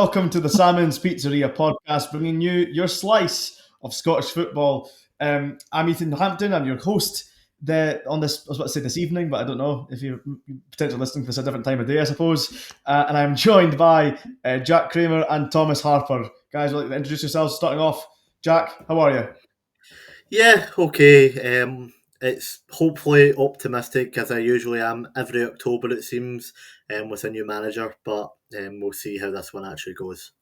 welcome to the Salmon's Pizzeria podcast, bringing you your slice of Scottish football. I'm Ethan Hampton. I'm your host on this. I was about to say this evening, but I don't know if you're potentially listening to this at a different time of day, I suppose. And I'm joined by Jack Kramer and Thomas Harper. Guys, would like to introduce yourselves. Starting off, Jack, how are you? Yeah, okay. It's hopefully optimistic, as I usually am every October, it seems, with a new manager, but we'll see how this one actually goes.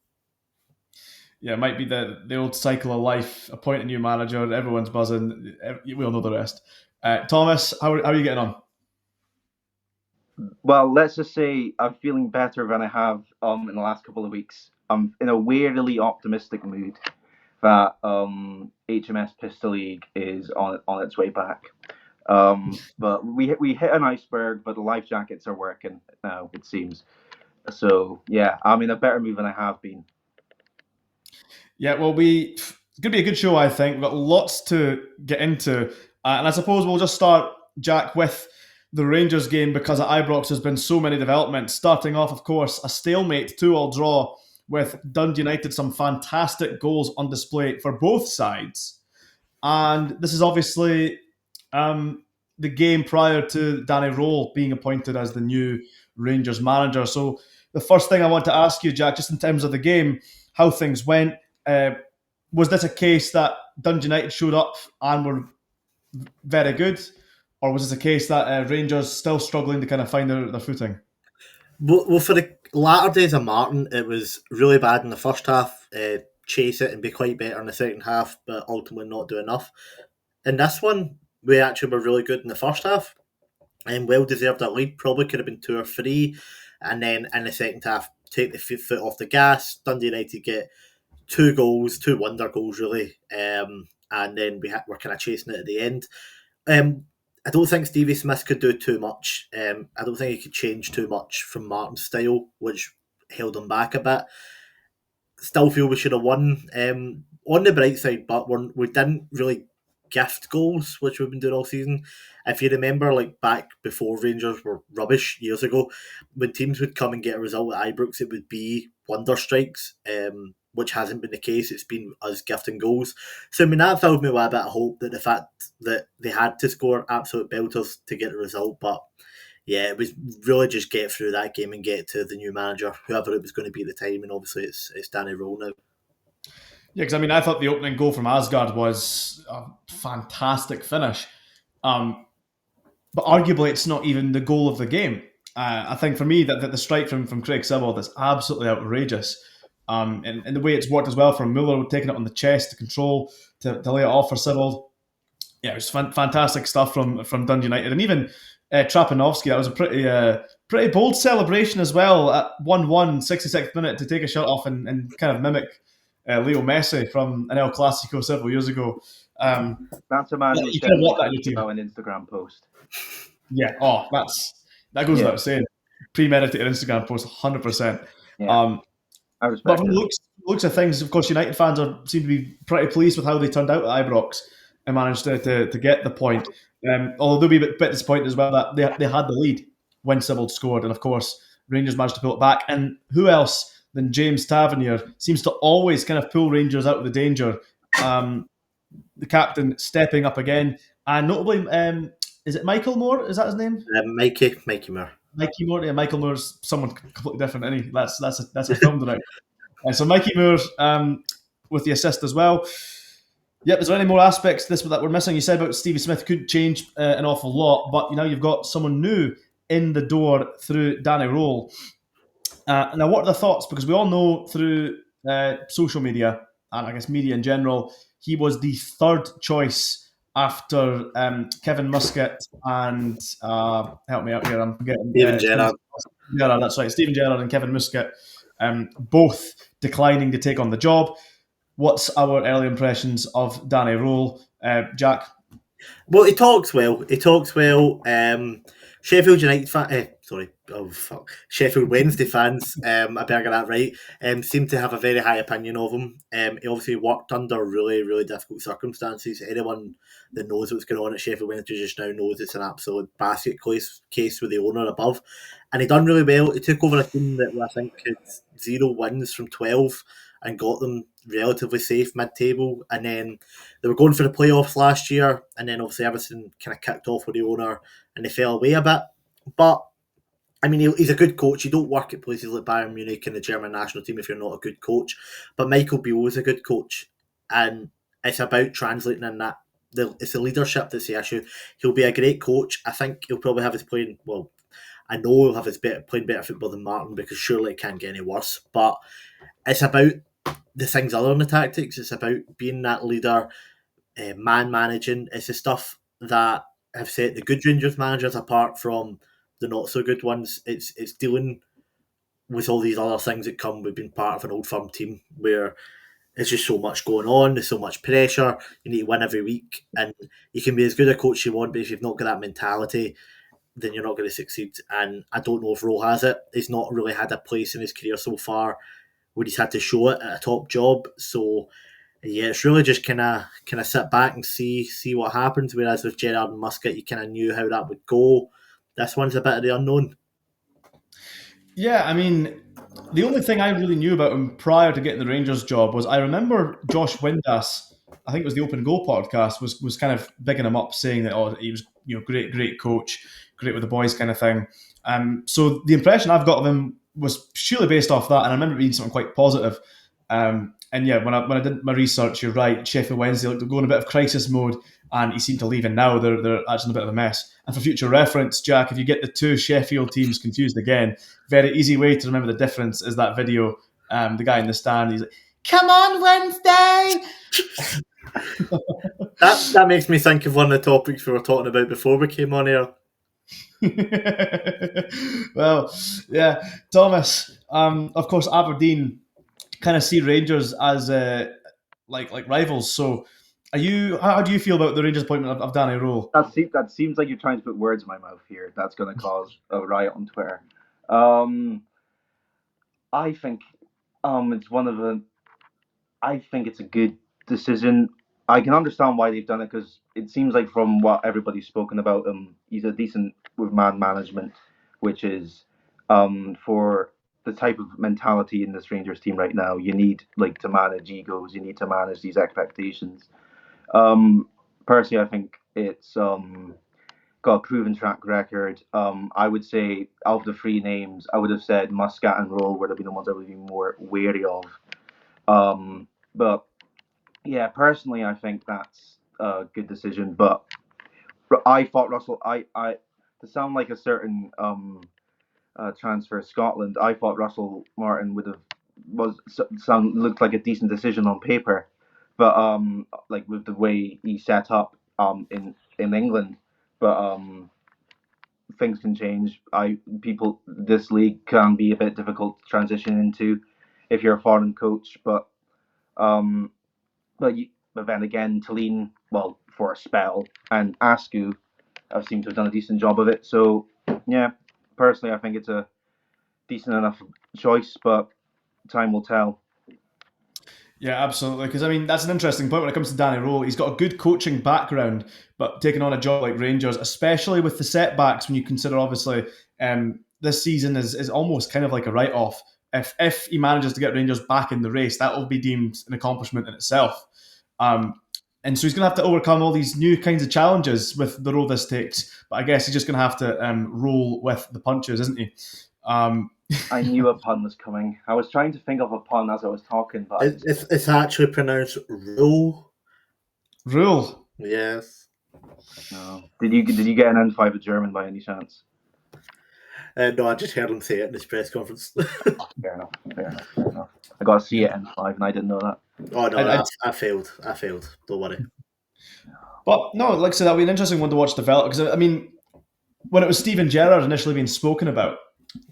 Yeah, it might be the old cycle of life. Appoint a new manager, everyone's buzzing. We all know the rest. Thomas, how are you getting on? Well, let's just say I'm feeling better than I have in the last couple of weeks. I'm in a weirdly optimistic mood that HMS Pistol League is on its way back. But we hit an iceberg, but the life jackets are working now, it seems. So yeah, I'm in a better mood than I have been. Yeah, well, it's going to be a good show, I think. We've got lots to get into. And I suppose we'll just start, Jack, with the Rangers game, because at Ibrox there's been so many developments. Starting off, of course, a stalemate 2-2 draw with Dundee United, some fantastic goals on display for both sides. And this is obviously the game prior to Danny Röhl being appointed as the new Rangers manager. So the first thing I want to ask you, Jack, just in terms of the game, how things went, was this a case that Dundee United showed up and were very good? Or was this a case that Rangers still struggling to kind of find their footing? Well, for the latter days of Martin, it was really bad in the first half, chase it and be quite better in the second half, but ultimately not do enough. In this one, we actually were really good in the first half and well-deserved a lead, probably could have been 2 or 3, and then in the second half, take the foot off the gas. Dundee United get 2 goals, 2 wonder goals really, and then we're kind of chasing it at the end. I don't think Stevie Smith could do too much. I don't think he could change too much from Martin's style, which held him back a bit. Still feel we should have won. On the bright side, but we didn't really gift goals, which we've been doing all season. If you remember, like back before Rangers were rubbish years ago, when teams would come and get a result at Ibrox, it would be wonder strikes, which hasn't been the case. It's been us gifting goals. So, I mean, that filled me with a bit of hope that the fact that they had to score absolute belters to get the result. But, yeah, it was really just get through that game and get to the new manager, whoever it was going to be at the time. And obviously it's Danny Röhl now. Yeah, because, I mean, I thought the opening goal from Asgard was a fantastic finish. But arguably, it's not even the goal of the game. I think for me, that the strike from Craig Sibbald is absolutely outrageous. And the way it's worked as well from Muller, taking it on the chest to control, to lay it off for Sibbald. Yeah, it was fantastic stuff from Dundee United. And even Trapanovsky, that was a pretty bold celebration as well at 1-1, 66th minute, to take a shot off and kind of mimic Leo Messi from an El Clasico several years ago. That's a man who said an Instagram post. Yeah, that goes without saying. Premeditated Instagram post, 100%. Yeah. But from the looks of things, of course, United fans seem to be pretty pleased with how they turned out at Ibrox and managed to get the point. Although they'll be a bit disappointed as well that they had the lead when Sibbald scored. And of course, Rangers managed to pull it back. And who else than James Tavernier seems to always kind of pull Rangers out of the danger. The captain stepping up again. And notably, is it Michael Moore? Is that his name? Mikey Moore. Mikey Moore. Yeah, Michael Moore's someone completely different, isn't he? That's a film tonight. So Mikey Moore with the assist as well. Yep. Is there any more aspects to this that we're missing? You said about Stevie Smith could change an awful lot, but you've got someone new in the door through Danny Röhl. Now, what are the thoughts? Because we all know through social media and I guess media in general, he was the third choice after Kevin Muscat and help me out here, I'm forgetting. Steven Gerrard. Gerrard, that's right. Steven Gerrard and Kevin Muscat both declining to take on the job. What's our early impressions of Danny Röhl, Jack? Well, he talks well. Sheffield United Sheffield Wednesday fans, I better get that right, seem to have a very high opinion of him. He obviously worked under really, really difficult circumstances. Anyone that knows what's going on at Sheffield Wednesday just now knows it's an absolute basket case with the owner above. And he done really well. He took over a team that I think had 0 wins from 12 and got them relatively safe mid-table. And then they were going for the playoffs last year, and then obviously everything kind of kicked off with the owner and they fell away a bit. But I mean, he's a good coach. You don't work at places like Bayern Munich and the German national team if you're not a good coach. But Michael Beale is a good coach, and it's about translating in that. It's the leadership that's the issue. He'll be a great coach. I think he'll probably have his playing. Well, I know he'll have his playing better football than Martin because surely it can't get any worse. But it's about the things other than the tactics. It's about being that leader, man managing. It's the stuff that have set the good Rangers managers apart from the not so good ones. It's dealing with all these other things that come with being part of an old firm team where there's just so much going on, there's so much pressure, you need to win every week, and you can be as good a coach you want, but if you've not got that mentality, then you're not going to succeed. And I don't know if Röhl has it. He's not really had a place in his career so far where he's had to show it at a top job. So yeah, it's really just kind of sit back and see what happens. Whereas with Gerrard and Muscat, you kind of knew how that would go. This one's a bit of the unknown. Yeah, I mean, the only thing I really knew about him prior to getting the Rangers job was I remember Josh Windass, I think it was the Open Goal podcast, was kind of bigging him up, saying that he was great coach, great with the boys kind of thing. So the impression I've got of him was purely based off that, and I remember it being something quite positive. And yeah, when I did my research, you're right. Sheffield Wednesday looked to go in a bit of crisis mode, and he seemed to leave. And now they're actually in a bit of a mess. And for future reference, Jack, if you get the two Sheffield teams confused again, very easy way to remember the difference is that video. The guy in the stand, he's like, "Come on, Wednesday." That makes me think of one of the topics we were talking about before we came on here. Well, yeah, Thomas. Of course, Aberdeen kind of see Rangers as like rivals. So, how do you feel about the Rangers appointment of Danny Röhl? That seems like you're trying to put words in my mouth here. That's going to cause a riot on Twitter. I think it's one of the. I think it's a good decision. I can understand why they've done it because it seems like from what everybody's spoken about him, he's a decent with man management, which is for the type of mentality in this Rangers team right now. You need to manage egos. You need to manage these expectations. Personally, I think it's got a proven track record. I would say of the three names, I would have said Muscat and Röhl would have been the ones I would be more wary of. But yeah, personally, I think that's a good decision. But I thought Russell, to sound like a certain transfer Scotland, I thought Russell Martin looked like a decent decision on paper, but with the way he set up in England, but things can change. This league can be a bit difficult to transition into if you're a foreign coach, but then again, Tallinn, for a spell, and Askew have seemed to have done a decent job of it. So yeah, personally, I think it's a decent enough choice, but time will tell. Yeah, absolutely. Because, I mean, that's an interesting point when it comes to Danny Röhl. He's got a good coaching background, but taking on a job like Rangers, especially with the setbacks, when you consider, obviously, this season is almost kind of like a write-off. If he manages to get Rangers back in the race, that will be deemed an accomplishment in itself. And so he's going to have to overcome all these new kinds of challenges with the road this takes. But I guess he's just going to have to roll with the punches, isn't he? I knew a pun was coming. I was trying to think of a pun as I was talking, but it's actually pronounced Röhl. Röhl. Yes. No. Did you get an N5 of German by any chance? No, I just heard him say it in his press conference. Fair enough. I got a C at N5 and I didn't know that. Oh no, I failed. Don't worry. But no, like I said, that'll be an interesting one to watch develop. Because I mean, when it was Steven Gerrard initially being spoken about,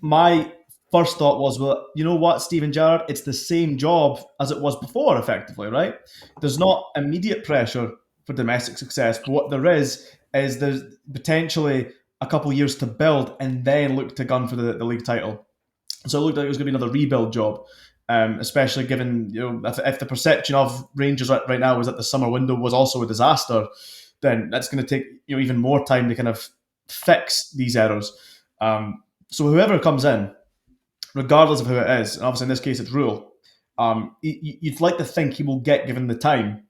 my first thought was, well, you know what, Steven Gerrard, it's the same job as it was before, effectively, right? There's not immediate pressure for domestic success, but what there is there's potentially a couple of years to build and then look to gun for the league title. So it looked like it was going to be another rebuild job, especially given if the perception of Rangers right now was that the summer window was also a disaster, then that's going to take even more time to kind of fix these errors. So whoever comes in, regardless of who it is, and obviously in this case it's Röhl, you'd like to think he will get given the time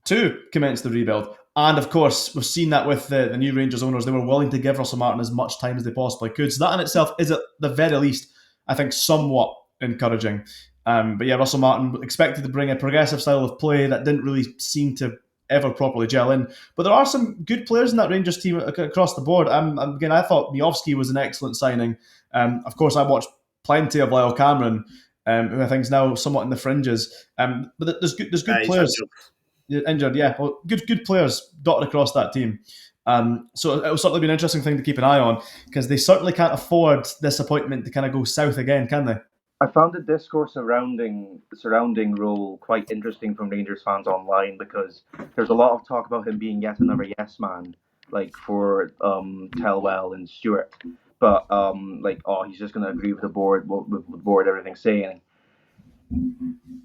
to commence the rebuild. And of course, we've seen that with the new Rangers owners. They were willing to give Russell Martin as much time as they possibly could. So that in itself is, at the very least, I think, somewhat encouraging. But yeah, Russell Martin expected to bring a progressive style of play that didn't really seem to ever properly gel in. But there are some good players in that Rangers team across the board. Again, I thought Miovski was an excellent signing. Of course, I watched plenty of Lyle Cameron, who I think is now somewhat in the fringes. But there's good players. Injured, yeah. Well, good players dotted across that team. So it'll certainly be an interesting thing to keep an eye on, because they certainly can't afford this appointment to kind of go south again, can they? I found the discourse surrounding Röhl quite interesting from Rangers fans online, because there's a lot of talk about him being yet another yes man, like for Tellwell and Stewart. But he's just going to agree with the board, everything's saying.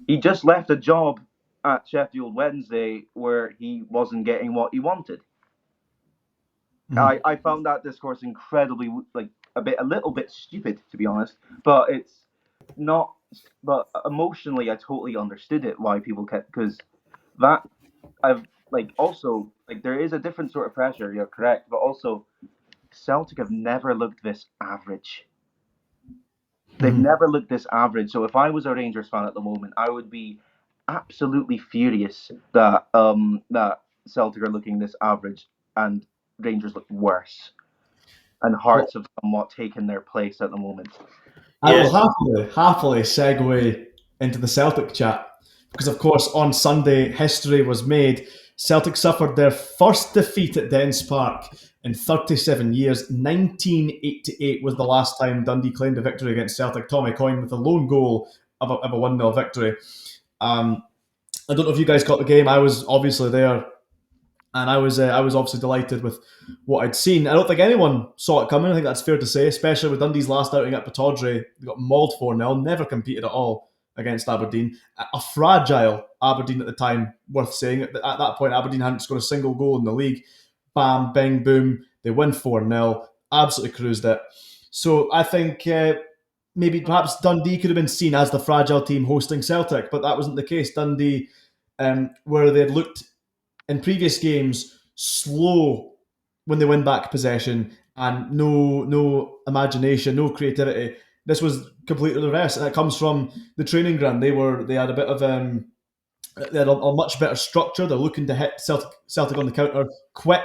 He just left a job at Sheffield Wednesday where he wasn't getting what he wanted. I found that discourse incredibly, a little bit stupid, to be honest. But it's not. But emotionally, I totally understood it, why people kept, because that also there is a different sort of pressure. You're correct, but also Celtic have never looked this average. They've never looked this average. So if I was a Rangers fan at the moment, I would be absolutely furious that Celtic are looking this average and Rangers look worse, and Hearts have somewhat taken their place at the moment. I will happily segue into the Celtic chat, because of course on Sunday history was made. Celtic suffered their first defeat at Dens Park in 37 years. 1988 was the last time Dundee claimed a victory against Celtic. Tommy Coyne with a lone goal of a 1-0 victory. I don't know if you guys caught the game. I was obviously there, and I was obviously delighted with what I'd seen. I don't think anyone saw it coming. I think that's fair to say, especially with Dundee's last outing at Pittodrie. They got mauled 4-0, never competed at all against Aberdeen. A fragile Aberdeen at the time, worth saying. At that point, Aberdeen hadn't scored a single goal in the league. Bam, bang, boom. They win 4-0. Absolutely cruised it. So I think maybe perhaps Dundee could have been seen as the fragile team hosting Celtic, but that wasn't the case. Dundee, where they had looked in previous games slow when they win back possession and no imagination, no creativity. This was completely the reverse, and it comes from the training ground. They had a bit of they had a much better structure. They're looking to hit Celtic on the counter quick.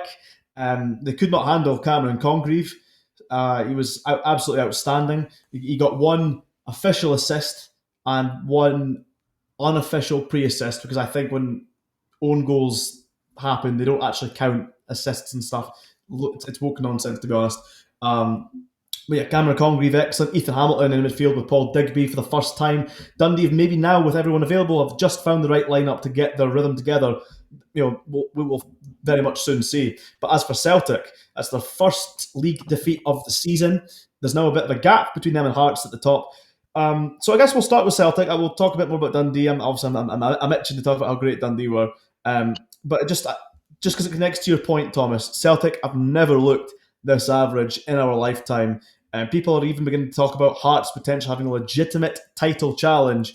They could not handle Cameron Congreve. He was absolutely outstanding. He got one official assist and one unofficial pre-assist, because I think when own goals happen, they don't actually count assists and stuff. It's woke nonsense, to be honest. But yeah, Cameron Congreve, excellent. Ethan Hamilton in midfield with Paul Digby for the first time. Dundee, maybe now with everyone available, have just found the right lineup to get their rhythm together. We will very much soon see. But as for Celtic, that's their first league defeat of the season. There's now a bit of a gap between them and Hearts at the top. So I guess we'll start with Celtic. I will talk a bit more about Dundee. I'm itching to talk about how great Dundee were. But just because it connects to your point, Thomas, Celtic have never looked this average in our lifetime. People are even beginning to talk about Hearts potentially having a legitimate title challenge.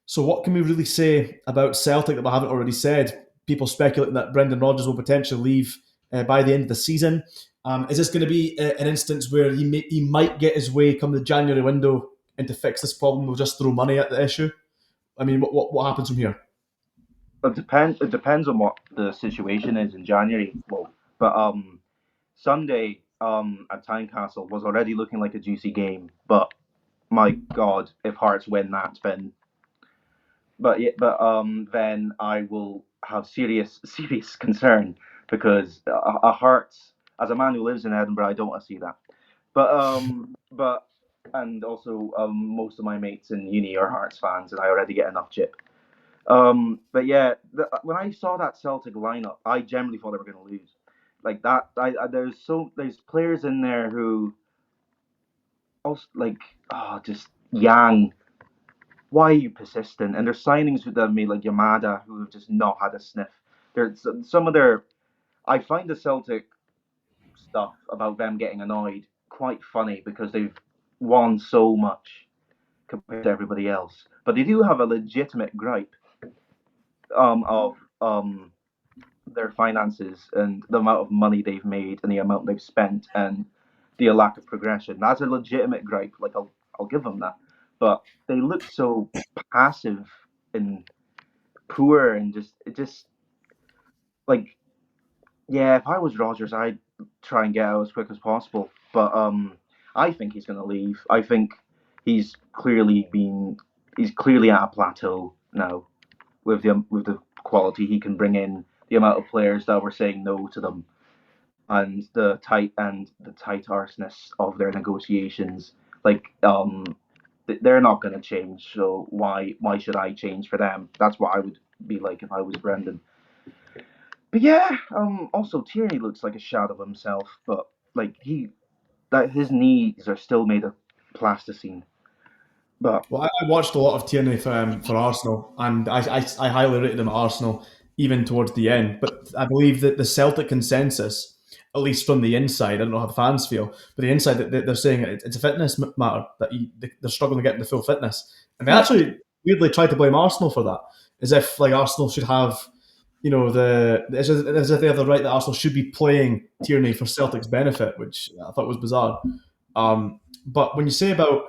So what can we really say about Celtic that we haven't already said? People speculating that Brendan Rodgers will potentially leave by the end of the season. Is this going to be an instance where he might get his way come the January window, and to fix this problem we'll just throw money at the issue? I mean, what happens from here? It depends on what the situation is in January. But Sunday at Tynecastle was already looking like a juicy game. But my God, if Hearts win that, then I will have serious concern, because a Hearts, as a man who lives in Edinburgh, I don't want to see that. But and also most of my mates in uni are Hearts fans, and I already get enough chip. But yeah, when I saw that Celtic lineup, I generally thought they were going to lose. like that. There's players in there who also like just Yang. Why are you persistent? And there's signings that have made like Yamada who have just not had a sniff. There's some of their. I find the Celtic stuff about them getting annoyed quite funny because they've won so much compared to everybody else. But they do have a legitimate gripe of their finances and the amount of money they've made and the amount they've spent and the lack of progression. That's a legitimate gripe. Like I'll give them that. But they look so passive and poor and just like yeah. If I was Rogers, I'd try and get out as quick as possible. But I think he's going to leave. I think he's clearly at a plateau now with the quality he can bring in, the amount of players that were saying no to them, and the tight arseness of their negotiations. Like they're not going to change. So why should I change for them? That's what I would be like if I was Brendan. But yeah, also Tierney looks like a shadow of himself, but like his knees are still made of plasticine. But Well, I watched a lot of Tierney for Arsenal, and I highly rated him at Arsenal, even towards the end. But I believe that the Celtic consensus, at least from the inside, I don't know how the fans feel, but the inside that they're saying it's a fitness matter, that they're struggling to get into full fitness. And they actually weirdly tried to blame Arsenal for that, as if like Arsenal should have, as if they have the right that Arsenal should be playing Tierney for Celtic's benefit, which I thought was bizarre. But when you say about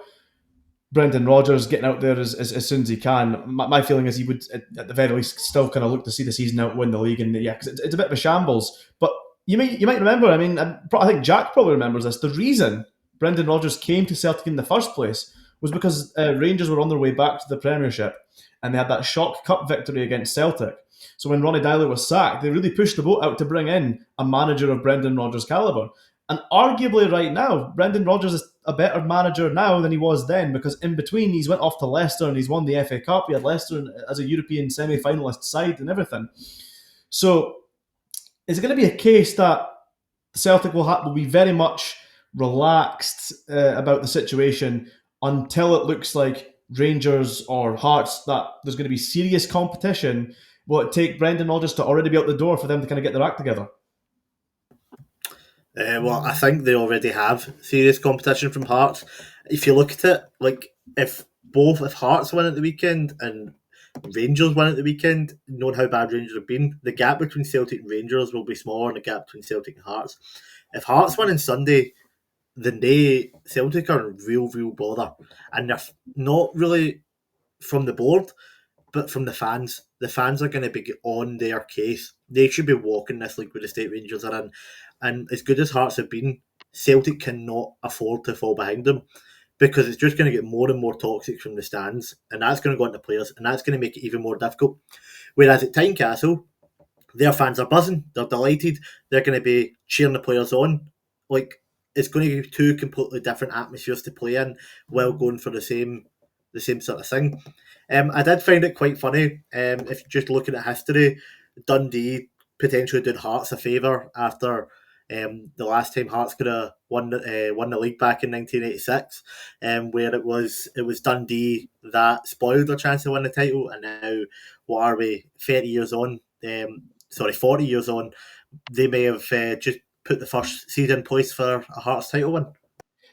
Brendan Rodgers getting out there as soon as he can, my feeling is he would, at the very least, still kind of look to see the season out, win the league, and yeah, because it's a bit of a shambles. But you might remember. I mean, I think Jack probably remembers this. The reason Brendan Rodgers came to Celtic in the first place was because Rangers were on their way back to the Premiership, and they had that shock cup victory against Celtic. So when Ronnie Deila was sacked, they really pushed the boat out to bring in a manager of Brendan Rodgers' calibre. And arguably right now, Brendan Rodgers is a better manager now than he was then, because in between he's went off to Leicester and he's won the FA Cup. He had Leicester as a European semi-finalist side and everything. So is it going to be a case that Celtic will be very much relaxed about the situation until it looks like Rangers or Hearts, that there's going to be serious competition? Will it take Brendan Rodgers to already be out the door for them to kind of get their act together? Well, I think they already have serious competition from Hearts. If you look at it, like if Hearts win at the weekend and Rangers win at the weekend, knowing how bad Rangers have been, the gap between Celtic and Rangers will be smaller than the gap between Celtic and Hearts. If Hearts win on Sunday, then Celtic are in real bother, and they're not really from the board, but from the fans. The fans are going to be on their case. They should be walking this league with the state Rangers are in. And as good as Hearts have been, Celtic cannot afford to fall behind them, because it's just going to get more and more toxic from the stands, and that's going to go into players, and that's going to make it even more difficult. Whereas at Tynecastle, their fans are buzzing, they're delighted, they're going to be cheering the players on. Like, it's going to be two completely different atmospheres to play in while going for the same sort of thing. I did find it quite funny. If you're just looking at history, Dundee potentially did Hearts a favour after the last time Hearts could have won the league back in 1986, where it was Dundee that spoiled their chance to win the title, and now what are we, 40 years on, they may have just put the first seed in place for a Hearts title win.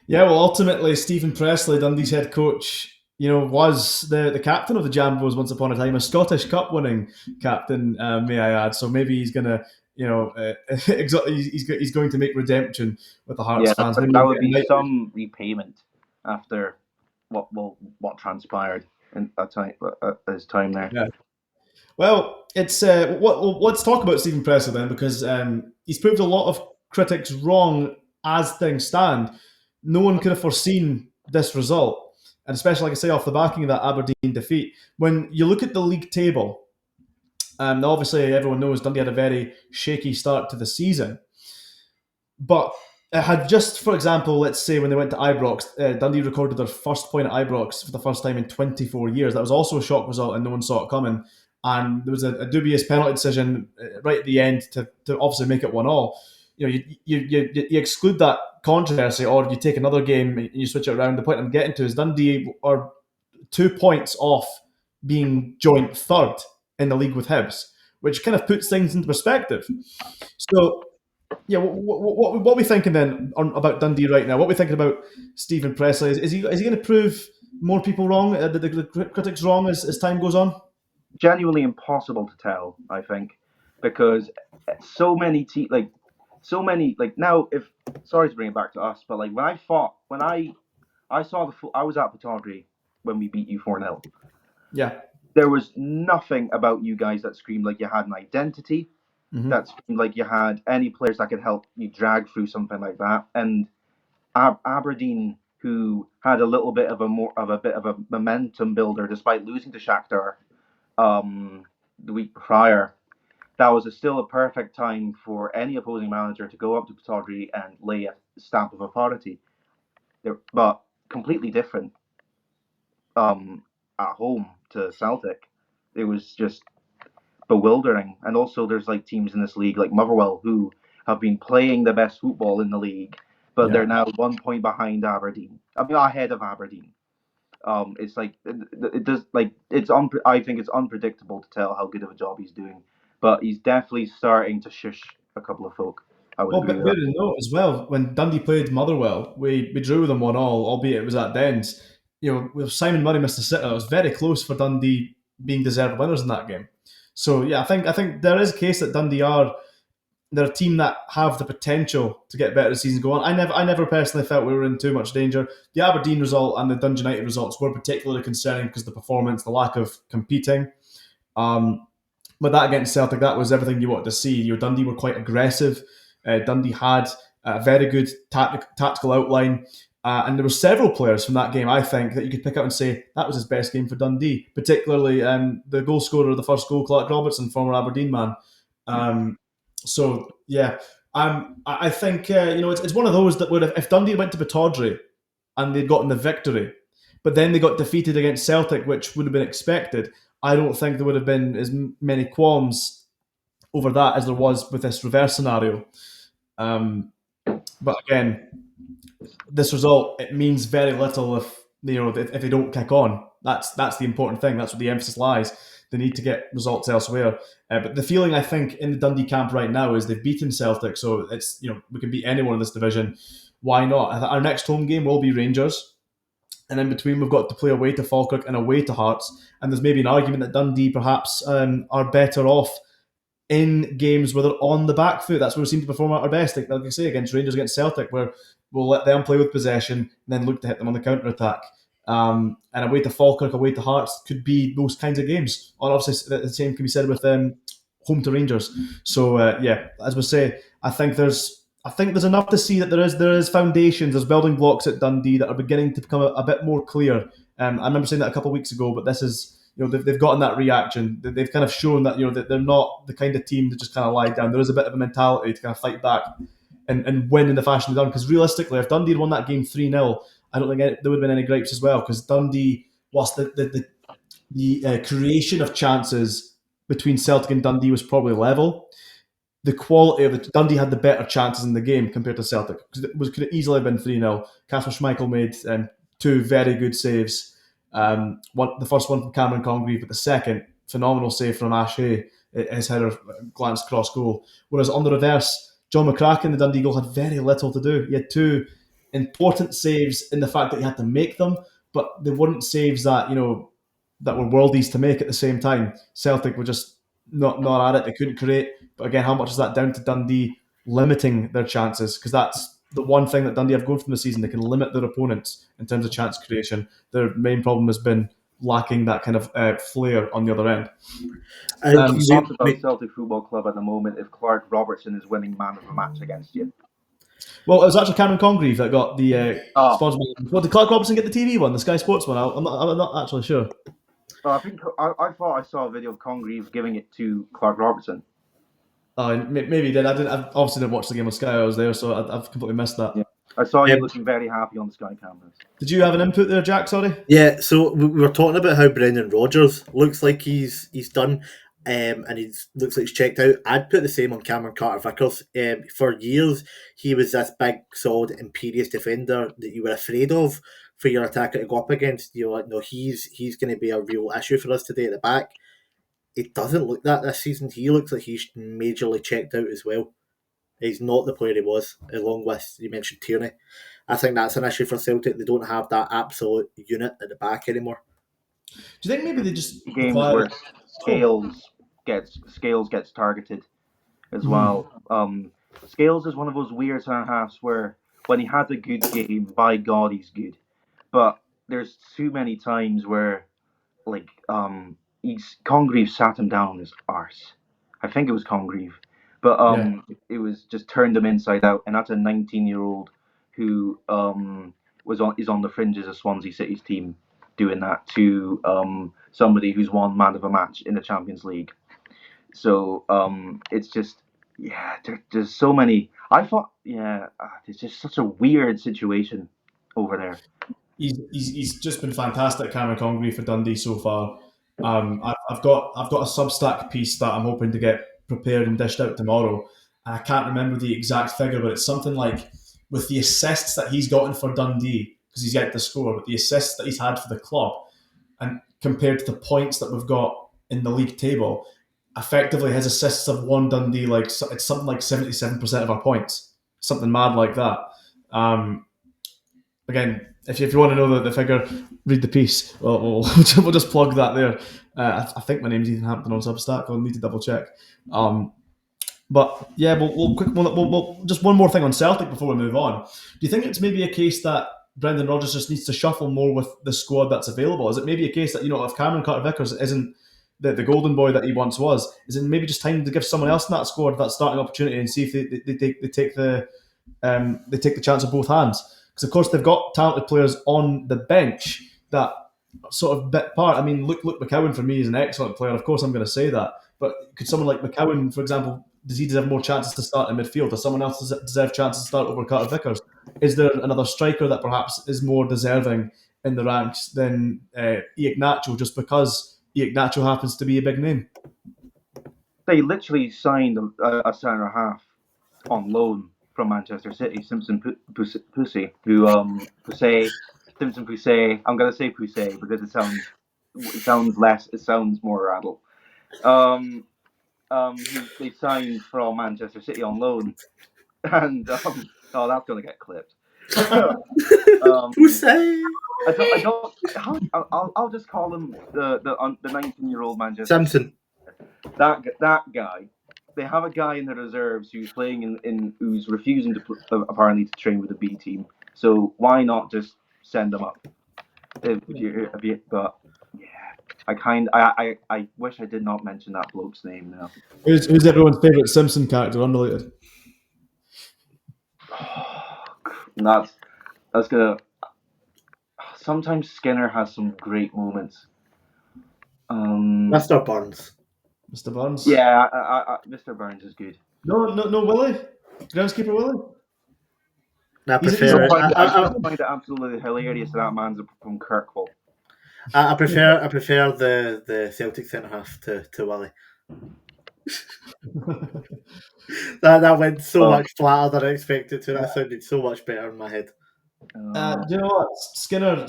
Yeah, well, ultimately, Stephen Pressley, Dundee's head coach, was the captain of the Jambos once upon a time, a Scottish Cup winning captain, may I add. So maybe he's going to, he's going to make redemption with the Hearts fans. Maybe that would be some repayment after what transpired in his time there. Yeah. Well, it's let's talk about Stephen Pressley then, because he's proved a lot of critics wrong as things stand. No one could have foreseen this result, and especially, like I say, off the backing of that Aberdeen defeat. When you look at the league table, obviously everyone knows Dundee had a very shaky start to the season, but it had just, for example, let's say when they went to Ibrox, Dundee recorded their first point at Ibrox for the first time in 24 years. That was also a shock result, and no one saw it coming. And there was a dubious penalty decision right at the end to obviously make it 1-1. you exclude that controversy, or you take another game and you switch it around. The point I'm getting to is Dundee are 2 points off being joint third in the league with Hibs, which kind of puts things into perspective. So, yeah, what are we thinking then about Dundee right now? What are we thinking about Stephen Presley? Is he going to prove more people wrong, the critics wrong as time goes on? Genuinely impossible to tell, I think, because so many now. If sorry to bring it back to us, but like when I saw I was at Pataudry when we beat you 4-0. Yeah. There was nothing about you guys that screamed like you had an identity. Mm-hmm. That screamed like you had any players that could help you drag through something like that. And Aberdeen, who had a little bit of a momentum builder despite losing to Shakhtar the week prior, that was still a perfect time for any opposing manager to go up to Pataudry and lay a stamp of authority. But completely different at home to Celtic. It was just bewildering. And also there's like teams in this league like Motherwell who have been playing the best football in the league, but they're now 1 point behind Aberdeen. I mean, ahead of Aberdeen. It's like it does like I think it's unpredictable to tell how good of a job he's doing, but he's definitely starting to shush a couple of folk. I would agree but with bear in note as well, when Dundee played Motherwell, we drew with them 1-1, albeit it was at Dens. With Simon Murray missed a sitter, it was very close for Dundee being deserved winners in that game. So yeah, I think there is a case that Dundee they're a team that have the potential to get better as the season go on. I never personally felt we were in too much danger. The Aberdeen result and the Dundee United results were particularly concerning because of the performance, the lack of competing. But that against Celtic, that was everything you wanted to see. Dundee were quite aggressive. Dundee had a very good tactical outline. And there were several players from that game, I think, that you could pick out and say that was his best game for Dundee, particularly the goal scorer of the first goal, Clark Robertson, former Aberdeen man. So, yeah, I think, it's one of those that would have, if Dundee went to Pataudry and they'd gotten the victory, but then they got defeated against Celtic, which would have been expected, I don't think there would have been as many qualms over that as there was with this reverse scenario. But again, this result, it means very little if they don't kick on. That's the important thing. That's where the emphasis lies. They need to get results elsewhere. But the feeling I think in the Dundee camp right now is they've beaten Celtic, so it's we can beat anyone in this division. Why not? Our next home game will be Rangers, and in between we've got to play away to Falkirk and away to Hearts. And there's maybe an argument that Dundee perhaps are better off in games where they're on the back foot. That's where we seem to perform at our best. Like I say, against Rangers, against Celtic, where we'll let them play with possession and then look to hit them on the counter attack. And away to Falkirk, away to Hearts could be those kinds of games. Or obviously, the same can be said with home to Rangers. So as we say, I think there's enough to see that there is foundations, there's building blocks at Dundee that are beginning to become a bit more clear. I remember saying that a couple of weeks ago, but this is they've gotten that reaction. They've kind of shown that that they're not the kind of team that just kind of lie down. There is a bit of a mentality to kind of fight back and win in the fashion they've done. Because realistically, if Dundee had won that game 3-0, I don't think there would have been any gripes as well. Because Dundee, whilst the creation of chances between Celtic and Dundee was probably level, the quality of Dundee had the better chances in the game compared to Celtic. Because it could have easily been 3-0. Kasper Schmeichel made 2 very good saves. The first one from Cameron Congreve, but the second, phenomenal save from Ash Hay. His header glanced cross goal. Whereas on the reverse, John McCracken, the Dundee goal, had very little to do. He had 2 important saves in the fact that he had to make them, but they weren't saves that that were worldies to make at the same time. Celtic were just not at it. They couldn't create. But again, how much is that down to Dundee limiting their chances? Because that's the one thing that Dundee have going from the season. They can limit their opponents in terms of chance creation. Their main problem has been lacking that kind of flair on the other end. Talk about Celtic Football Club at the moment if Clark Robertson is winning man of the match against you. Well, it was actually Cameron Congreve that got the sponsor. Well, did Clark Robertson get the TV one, the Sky Sports one? I'm not actually sure. I thought I saw a video of Congreve giving it to Clark Robertson. Oh, maybe he did. I obviously didn't watch the game on Sky. I was there, so I've completely missed that. Yeah. I saw you looking very happy on the Sky cameras. Did you have an input there, Jack? Sorry. Yeah, so we were talking about how Brendan Rodgers looks like he's done. and he looks like he's checked out. I'd put the same on Cameron Carter-Vickers. For years, he was this big, solid, imperious defender that you were afraid of for your attacker to go up against. You're like, no, he's going to be a real issue for us today at the back. It doesn't look that this season. He looks like he's majorly checked out as well. He's not the player he was, along with, you mentioned, Tierney. I think that's an issue for Celtic. They don't have that absolute unit at the back anymore. Do you think maybe they just games where Scales gets targeted as well? Scales is one of those weird centre halves where when he has a good game, by God, he's good. But there's too many times where, like, Congreve sat him down on his arse. I think it was Congreve, but it was just turned him inside out, and that's a 19-year-old who is on the fringes of Swansea City's team, doing that to somebody who's won man of the match in the Champions League. So it's just, there's so many. I thought, it's just such a weird situation over there. He's just been fantastic, Cameron Congreve, for Dundee so far. I've got a Substack piece that I'm hoping to get prepared and dished out tomorrow. And I can't remember the exact figure, but it's something like, with the assists that he's gotten for Dundee, because he's yet to score, but the assists that he's had for the club, and compared to the points that we've got in the league table, effectively his assists have won Dundee it's something like 77% of our points, something mad like that. Again, if you want to know the figure, read the piece. We'll just plug that there. I think my name's Ethan Hampton on Substack. I'll need to double check. But yeah, we'll just one more thing on Celtic before we move on. Do you think it's maybe a case that Brendan Rodgers just needs to shuffle more with the squad that's available? Is it maybe a case that, if Cameron Carter-Vickers isn't the golden boy that he once was, is it maybe just time to give someone else in that squad that starting opportunity and see if they take the chance of both hands? Because of course they've got talented players on the bench that sort of bit part. I mean, Luke McCowan for me is an excellent player. Of course, I'm going to say that. But could someone like McCowan, for example, does he deserve more chances to start in midfield? Does someone else deserve chances to start over Carter-Vickers? Is there another striker that perhaps is more deserving in the ranks than Iheanacho, just because Iheanacho happens to be a big name? They literally signed a centre half on loan from Manchester City, Simpson Pussy, who Simpson Pussy. I'm gonna say Pussy because it sounds more adult. They signed from Manchester City on loan, and that's gonna get clipped. Pussy. I'll just call him the 19-year-old Manchester Simpson. That guy. They have a guy in the reserves who's playing who's refusing to apparently to train with the B team. So why not just send him up? But yeah, I wish I did not mention that bloke's name now. Who's everyone's favourite Simpson character, unrelated? That's gonna. Sometimes Skinner has some great moments. Mr. Burns. Mr. Burns? Yeah, Mr. Burns is good. No, Willie? Groundskeeper Willie? I find it absolutely hilarious that man's from Kirkwall. I prefer the Celtic centre half to Willie. that went so much flatter than I expected to. That sounded so much better in my head. Do you know what? Skinner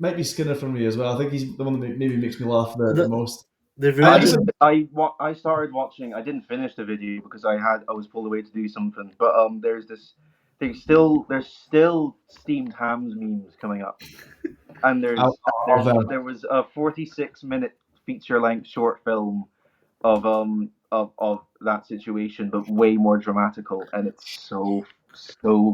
might be Skinner for me as well. I think he's the one that maybe makes me laugh the most. I started watching. I didn't finish the video because I was pulled away to do something. But there's still steamed hams memes coming up, and there was a 46-minute feature-length short film of that situation, but way more dramatical, and it's so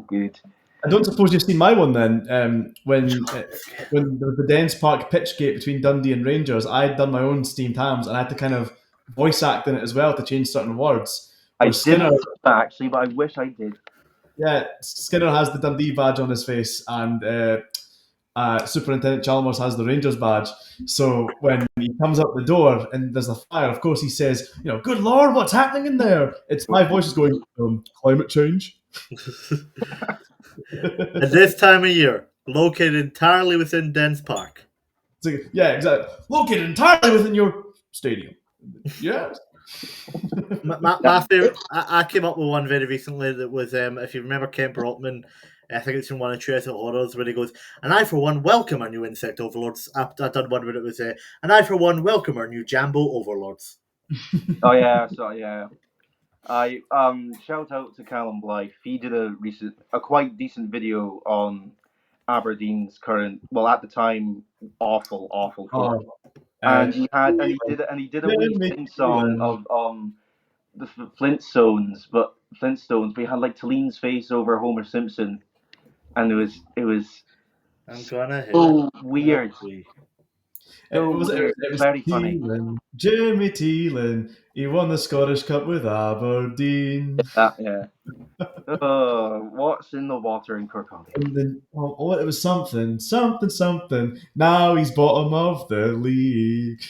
good. I don't suppose you've seen my one then. When there was the Dens Park pitchgate between Dundee and Rangers, I'd done my own steamed hams and I had to kind of voice act in it as well to change certain words. I didn't actually, but I wish I did. Yeah, Skinner has the Dundee badge on his face and Superintendent Chalmers has the Rangers badge. So when he comes up the door and there's a fire, of course he says, "Good Lord, what's happening in there?" It's my voice is going, climate change. At this time of year, located entirely within Dens Park. Yeah, exactly. Located entirely within your stadium. Yes. My favourite, I came up with one very recently that was, if you remember Ken Brockman, I think it's in one of Treasure Horrors, where he goes, "And I, for one, welcome our new insect overlords." I done one where it was, "And I, for one, welcome our new Jambo overlords." Oh yeah, so yeah. I shout out to Callum Blythe. He did a quite decent video on Aberdeen's current, well at the time, awful form. Oh, And he did a wee Jimmy sing song Keelan. of the Flintstones, but we had like Talene's face over Homer Simpson, and it was I'm gonna hit so it. weird, so It was weird. it It's was very funny. Teelan, Jimmy Teelan. He won the Scottish Cup with Aberdeen. Yeah. What's in the water in Kirkcaldy? And then it was something. Now he's bottom of the league.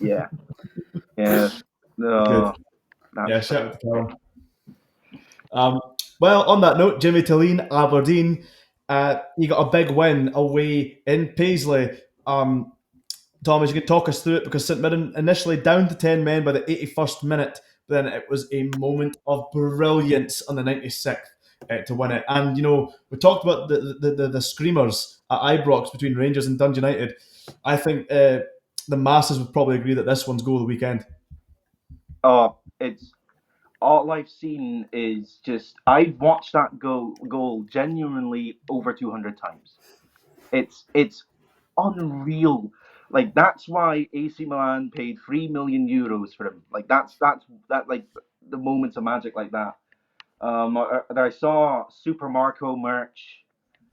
Yeah, yeah. Good. No, Yeah, that's shout out to Callum. Well, on that note, Jimmy Tilleen, Aberdeen, he got a big win away in Paisley. Thomas, you can talk us through it because St Mirren initially down to 10 men by the 81st minute, but then it was a moment of brilliance on the 96th to win it. And, we talked about the screamers at Ibrox between Rangers and Dundee United. I think the masses would probably agree that this one's goal of the weekend. it's all I've seen is just I've watched that goal genuinely over 200 times. It's unreal. Like that's why AC Milan paid €3 million for him. Like that's that like the moments of magic like that. I saw Super Marco merch,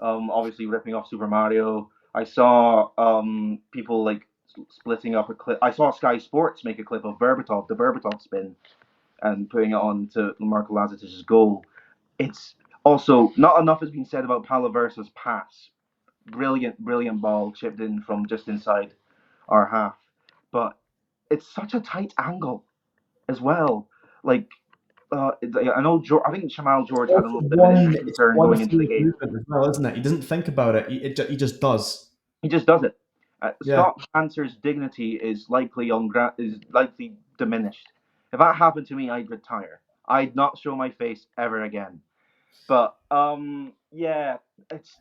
obviously ripping off Super Mario. I saw people like splitting up a clip. I saw Sky Sports make a clip of the Berbatov spin, and putting it on to Marco Lazic's goal. It's also not enough has been said about Palaversa's pass. Brilliant ball chipped in from just inside our half, but it's such a tight angle as well. Like I know, I think Jamal George had a little bit of an injury It's concern one going into the fluid game. movement as well, isn't it? He doesn't think about it. He just does. He just does it. Yeah. Scott Cancer's dignity is likely diminished. If that happened to me, I'd retire. I'd not show my face ever again. But yeah, it's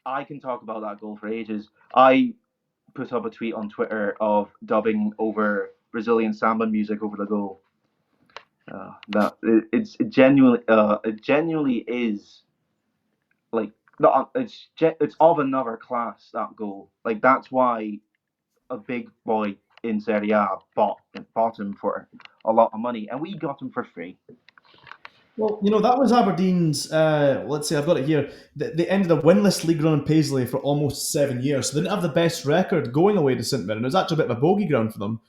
I can talk about that goal for ages. I put up a tweet on Twitter of dubbing over Brazilian samba music over the goal. It genuinely is like no, it's of another class, that goal. Like that's why a big boy in Serie A bought him for a lot of money, and we got him for free. Well, that was Aberdeen's. Let's see, I've got it here. They ended a winless league run in Paisley for almost 7 years. So they didn't have the best record going away to St Mirren. It was actually a bit of a bogey ground for them.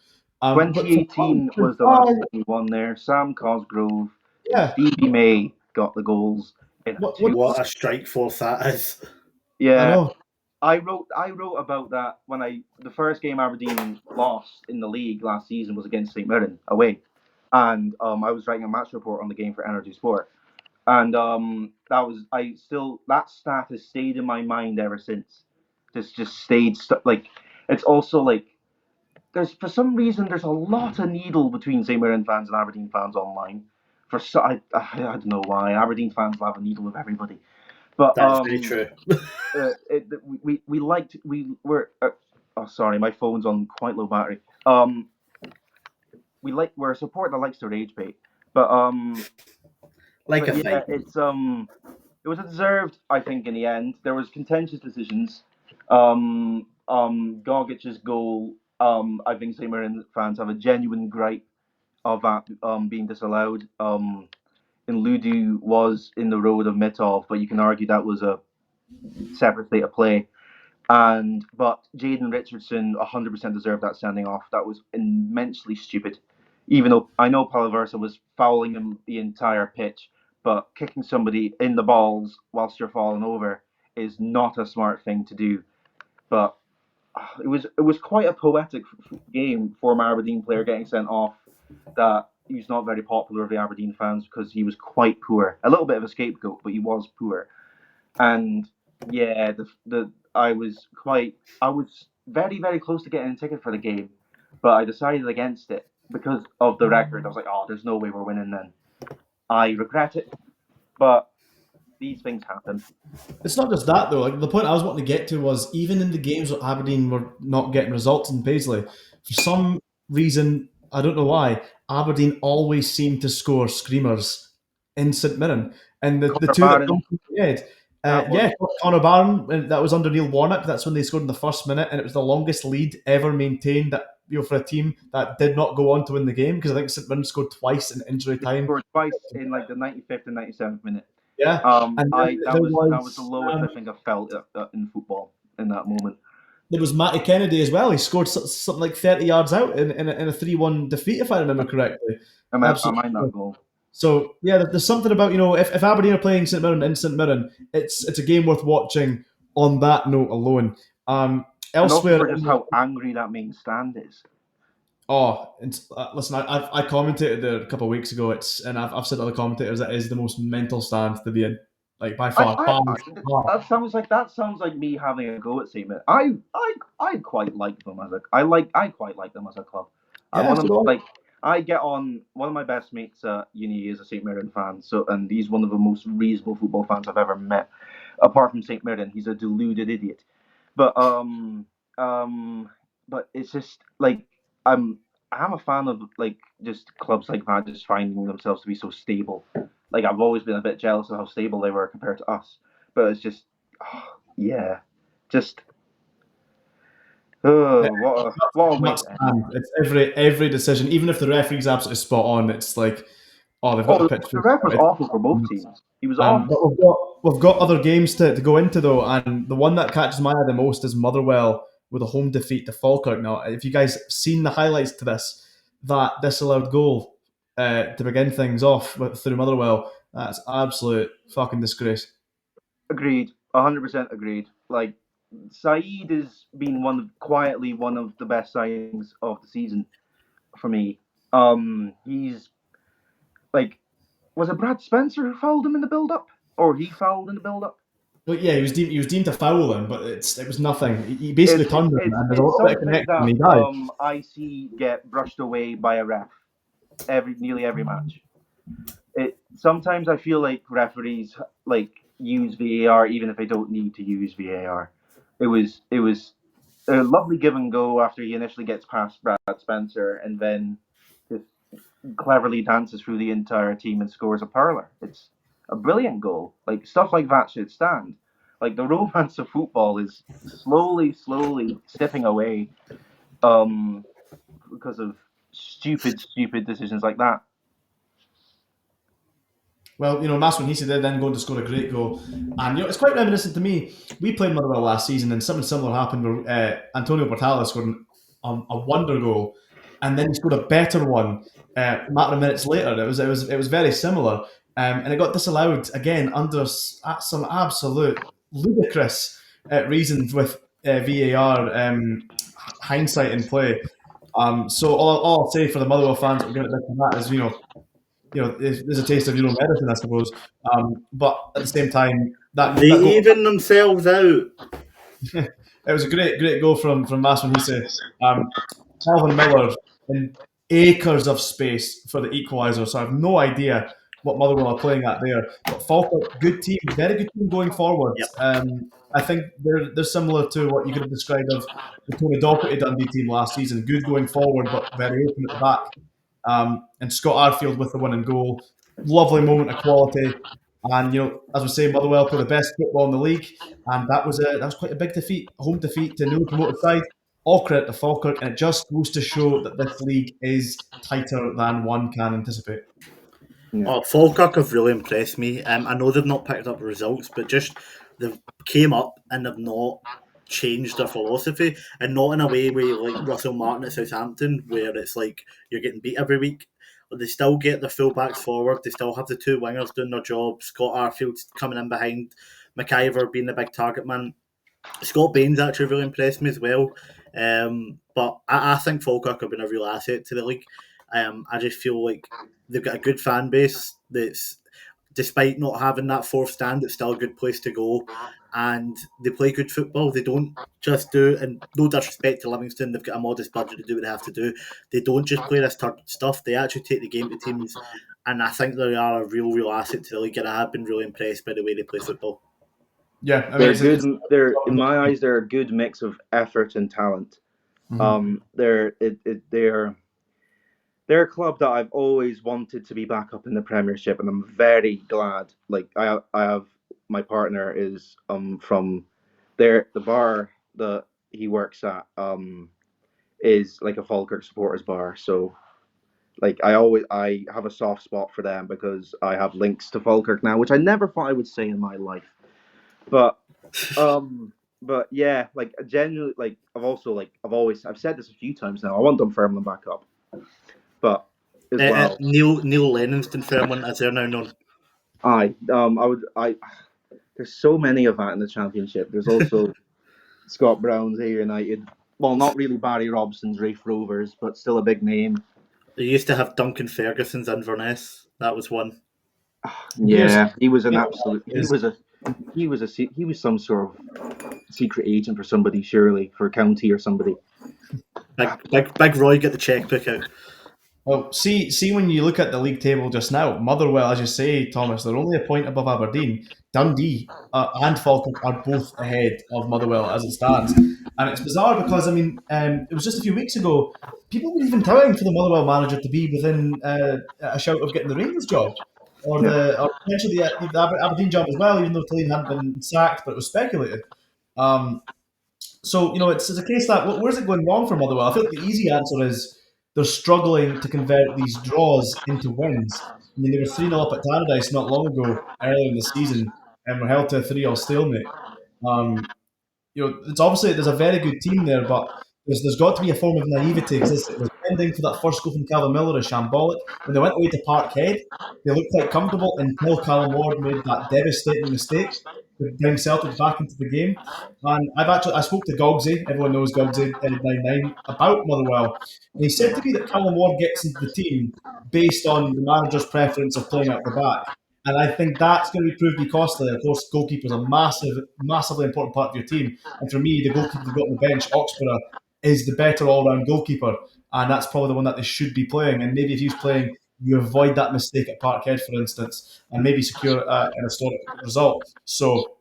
But from 2018 was the last time we won there. Sam Cosgrove and yeah, Stevie May got the goals in a what 2. What a strike force that is. I Yeah, know. I wrote about that when the first game Aberdeen lost in the league last season was against St Mirren away, and I was writing a match report on the game for Energy Sport, and that stat has stayed in my mind ever since. Just stayed like it's also like there's for some reason there's a lot of needle between St Mirren fans and Aberdeen fans online. I don't know why Aberdeen fans will have a needle with everybody, but That is very true. we liked we were oh sorry, my phone's on quite low battery. We're a support that likes to rage bait, but Like a yeah, fight. it was deserved, I think. In the end there was contentious decisions. Gogic's goal, I think St Mirren fans have a genuine gripe of that being disallowed. And Ludu was in the road of Mitov, but you can argue that was a separate state of play. But Jaden Richardson 100% deserved that standing off. That was immensely stupid. Even though I know Palaversa was fouling him the entire pitch, but kicking somebody in the balls whilst you're falling over is not a smart thing to do. But it was quite a poetic game for an Aberdeen player getting sent off. That he was not very popular with the Aberdeen fans because he was quite poor. A little bit of a scapegoat, but he was poor. And yeah, I was very very close to getting a ticket for the game, but I decided against it because of the record, I was like, oh, there's no way we're winning then. I regret it, but these things happen. It's not just that though. Like the point I was wanting to get to was even in the games where Aberdeen were not getting results in Paisley, for some reason I don't know why, Aberdeen always seemed to score screamers in St Mirren, and the Connor two that Barron, come to my head. that Yeah, one. Conor Barron, and that was under Neil Warnock. That's when they scored in the first minute, and it was the longest lead ever maintained that for a team that did not go on to win the game because I think St Mirren scored twice in injury They time. scored twice in like the 95th and 97th minute. Yeah, and then I that there was the was lowest I think I've felt in football in that moment. there was Matty Kennedy as well. He scored something like 30 yards out in a 3-1 defeat, if I remember correctly. I Absolutely. mind that goal. So, yeah, there's something about, if Aberdeen are playing St Mirren in St Mirren, it's a game worth watching on that note alone. And also Elsewhere, for just how angry that main stand is. listen, I commentated there a couple of weeks ago. And I've said to other commentators that is the most mental stand to be in, like by far. That sounds like me having a go at St. Mirren. I quite like them I quite like them as a club. Yeah, One of so do I. like I get on. One of my best mates at uni is a St. Mirren fan. And he's one of the most reasonable football fans I've ever met. Apart from St. Mirren, he's a deluded idiot. But but it's just like I'm a fan of like just clubs like that just finding themselves to be so stable. Like I've always been a bit jealous of how stable they were compared to us. But it's just, yeah, just what a way That's to end. It's every decision, even if the referee's absolutely spot on. It's like, oh, they've got the Oh, pitch. the ref was awful for both teams. He was But awful. we've got other games to go into though, and the one that catches my eye the most is Motherwell with a home defeat to Falkirk. Now, if you guys seen the highlights to this, that disallowed goal to begin things off through Motherwell, that's absolute fucking disgrace. Agreed, 100% agreed. Like Saeed has been quietly one of the best signings of the season for me. He's like, was it Brad Spencer who fouled him in the build-up, or he fouled in the build-up? But yeah, he was deemed to foul him, but it was nothing. He basically turned him, and there's a It's little bit of something connection, and that he died. I see get brushed away by a ref nearly every match. Sometimes I feel like referees like use VAR even if they don't need to use VAR. It was a lovely give and go after he initially gets past Brad Spencer and then just cleverly dances through the entire team and scores a pearler. It's a brilliant goal. Like stuff like that should stand. Like the romance of football is slowly slipping away because of stupid decisions like that. Well, Maswin Hisi did then go on to score a great goal. And, it's quite reminiscent to me. We played Motherwell last season and something similar happened where Antonio Portala scored a wonder goal and then he scored a better one a matter of minutes later. It was very similar. And it got disallowed again under some absolute ludicrous reasons with VAR hindsight in play. So all I'll say for the Motherwell fans that will get it from that is, there's a taste of your own medicine, I suppose. But at the same time, They that goal, even themselves out. it was a great goal from Masson Hisse. Calvin Miller in acres of space for the equaliser. So I have no idea what Motherwell are playing at there. But Falkirk, good team, very good team going forward. Yep. I think they're similar to what you could have described of the Tony Docherty Dundee team last season. Good going forward, but very open at the back. And Scott Arfield with the winning goal. Lovely moment of quality. And as we say, Motherwell play the best football in the league, and that was quite a big defeat, a home defeat to newly promoted side. All credit to Falkirk, and it just goes to show that this league is tighter than one can anticipate. Yeah. Oh, Falkirk have really impressed me. I know they've not picked up results, but just they've came up and they've not changed their philosophy, and not in a way where like Russell Martin at Southampton, where it's like you're getting beat every week. But they still get their fullbacks forward. They still have the two wingers doing their job. Scott Arfield's coming in behind. McIver being the big target man. Scott Bain's actually really impressed me as well. But I think Falkirk have been a real asset to the league. I just feel like they've got a good fan base that's, despite not having that fourth stand, it's still a good place to go. and they play good football. They don't just do, and no disrespect to Livingston, they've got a modest budget to do what they have to do. They don't just play this turd stuff. They actually take the game to teams, and I think they are a real asset to the league. And I have been really impressed by the way they play football. Yeah, I mean, They're good. They're in my eyes, they're a good mix of effort and talent. They're a club that I've always wanted to be back up in the Premiership, and I'm very glad. Like I have my partner is from there. The bar that he works at is like a Falkirk supporters bar. So like I have a soft spot for them because I have links to Falkirk now, which I never thought I would say in my life. But but yeah, like genuinely, like I've said this a few times now. I want Dunfermline back up, but as well, Neil Lennon's Dunfermline, as they're now known. There's so many of that in the Championship. There's also Scott Brown's A United. Well, not really Barry Robson's Rafe Rovers, but still a big name. They used to have Duncan Ferguson's Inverness. That was one. Yeah, he was an absolute. He was some sort of secret agent for somebody, surely for County or somebody. Big Roy, get the checkbook out. Well, see when you look at the league table just now, Motherwell, as you say, Thomas, they're only a point above Aberdeen. Dundee and Falkirk are both ahead of Motherwell as it stands. And it's bizarre because, I mean, it was just a few weeks ago, people were even touting for the Motherwell manager to be within a shout of getting the Rangers job. Or potentially the Aberdeen job as well, even though Talleen hadn't been sacked, but it was speculated. So, it's a case that, where's it going wrong for Motherwell? I feel like the easy answer is they're struggling to convert these draws into wins. I mean, they were 3-0 up at Tannadice not long ago, earlier in the season, and were held to a 3-3 stalemate. It's obviously, there's a very good team there, but there's got to be a form of naivety existing. The ending for that first goal from Calvin Miller is shambolic. When they went away to Parkhead, they looked quite comfortable until Callum Ward made that devastating mistake to bring Celtic back into the game. And I spoke to Gogsy, everyone knows Gogsy, 99, about Motherwell. And he said to me that Callum Ward gets into the team based on the manager's preference of playing out the back. And I think that's going to prove to be costly. Of course, goalkeeper is a massively important part of your team. And for me, the goalkeeper they've got on the bench, Oxborough, is the better all-round goalkeeper. And that's probably the one that they should be playing. And maybe if he's playing, you avoid that mistake at Parkhead, for instance, and maybe secure an historic result. So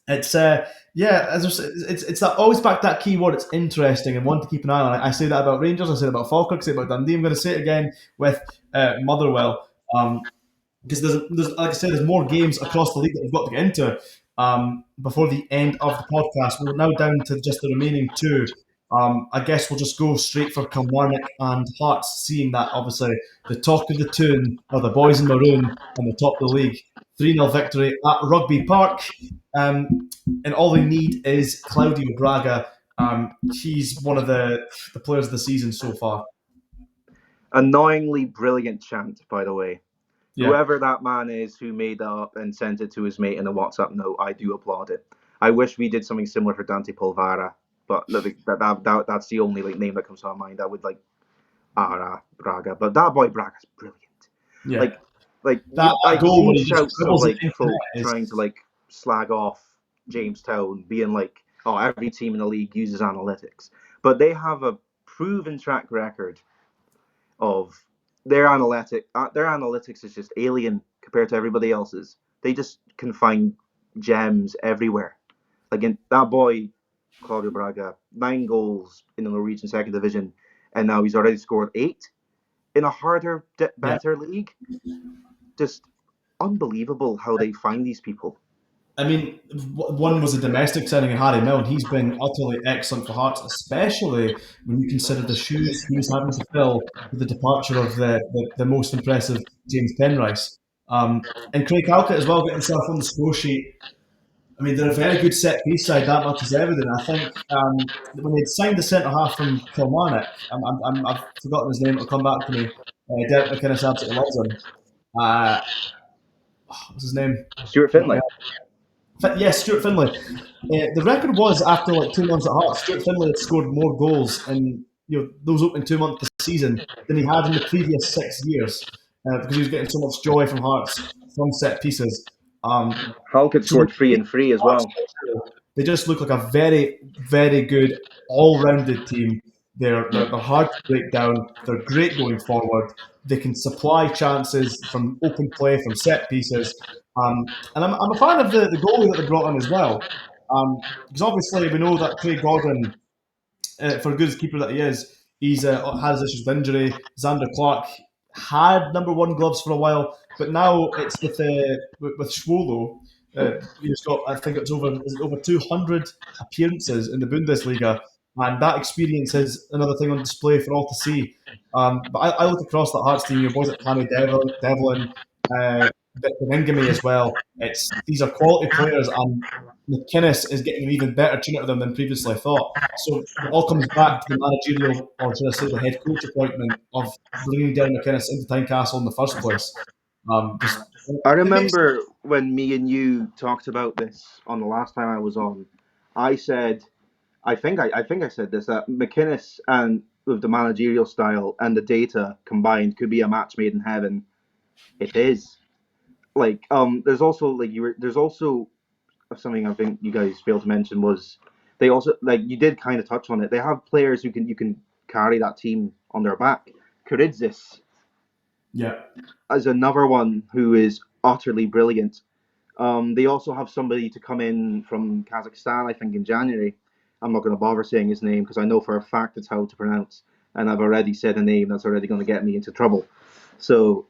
it's it's that always back to that key word. It's interesting and one to keep an eye on. I say that about Rangers, I say that about Falkirk, I say it about Dundee. I'm going to say it again with Motherwell. Because there's like I said, there's more games across the league that we've got to get into before the end of the podcast. We're now down to just the remaining two. I guess we'll just go straight for Kilmarnock and Hearts, seeing that obviously the talk of the tune are the boys in maroon on the top of the league. 3-0 victory at Rugby Park. And all they need is Claudio Braga. He's one of the players of the season so far. Annoyingly brilliant chant, by the way. Yeah. Whoever that man is who made that up and sent it to his mate in a WhatsApp note, I do applaud it. I wish we did something similar for Dante Polvara, but that's the only name that comes to my mind. I would like Braga, but that boy Braga's brilliant. Yeah. I've seen shouts of folk trying to slag off Jamestown, being like, "Oh, every team in the league uses analytics," but they have a proven track record of their analytics is just alien compared to everybody else's. They just can find gems everywhere. Like in that boy, Claudio Braga, 9 goals in the Norwegian second division, and now he's already scored 8 in a harder, better league. Just unbelievable how they find these people. I mean, one was a domestic signing in Harry Milne. He's been utterly excellent for Hearts, especially when you consider the shoes he was having to fill with the departure of the most impressive James Penrice. And Craig Halkett as well, getting himself on the score sheet. I mean, they're a very good set-piece side, that much is evident. I think when they'd signed the centre-half from Kilmarnock, I've forgotten his name, it'll come back to me. Derek McInnes absolutely loves him. What's his name? Stuart Finlay. Yes, Stuart Finlay. The record was after 2 months at Hearts, Stuart Finlay had scored more goals in those opening 2 months of the season than he had in the previous 6 years because he was getting so much joy from Hearts from set pieces. Hulk had So scored 3 and 3 as well. they just look like a very, very good all-rounded team. They're hard to break down. They're great going forward. They can supply chances from open play, from set pieces. And I'm a fan of the goalie that they brought in as well. Because obviously we know that Craig Gordon, for a good keeper that he is, he's has issues with injury. Xander Clark had number one gloves for a while, but now it's with Schwolo. He's got, I think it's over 200 appearances in the Bundesliga, and that experience is another thing on display for all to see. But I look across that Hearts team, your boys like Tammy Devlin, Beningame as well. These are quality players, and McInnes is getting an even better tune out of them than previously thought. So it all comes back to the managerial, or should I say, the head coach appointment of bringing down McInnes into Tynecastle in the first place. Just I it makes remember when me and you talked about this on the last time I was on. I said, I think I said this, that McInnes and with the managerial style and the data combined could be a match made in heaven. It is. There's also there's also something I think you guys failed to mention was they also, like, you did kind of touch on it. They have players who you can carry that team on their back. Kuridzis yeah. as another one who is utterly brilliant. They also have somebody to come in from Kazakhstan, I think, in January. I'm not going to bother saying his name because I know for a fact it's how to pronounce, and I've already said a name that's already going to get me into trouble. So,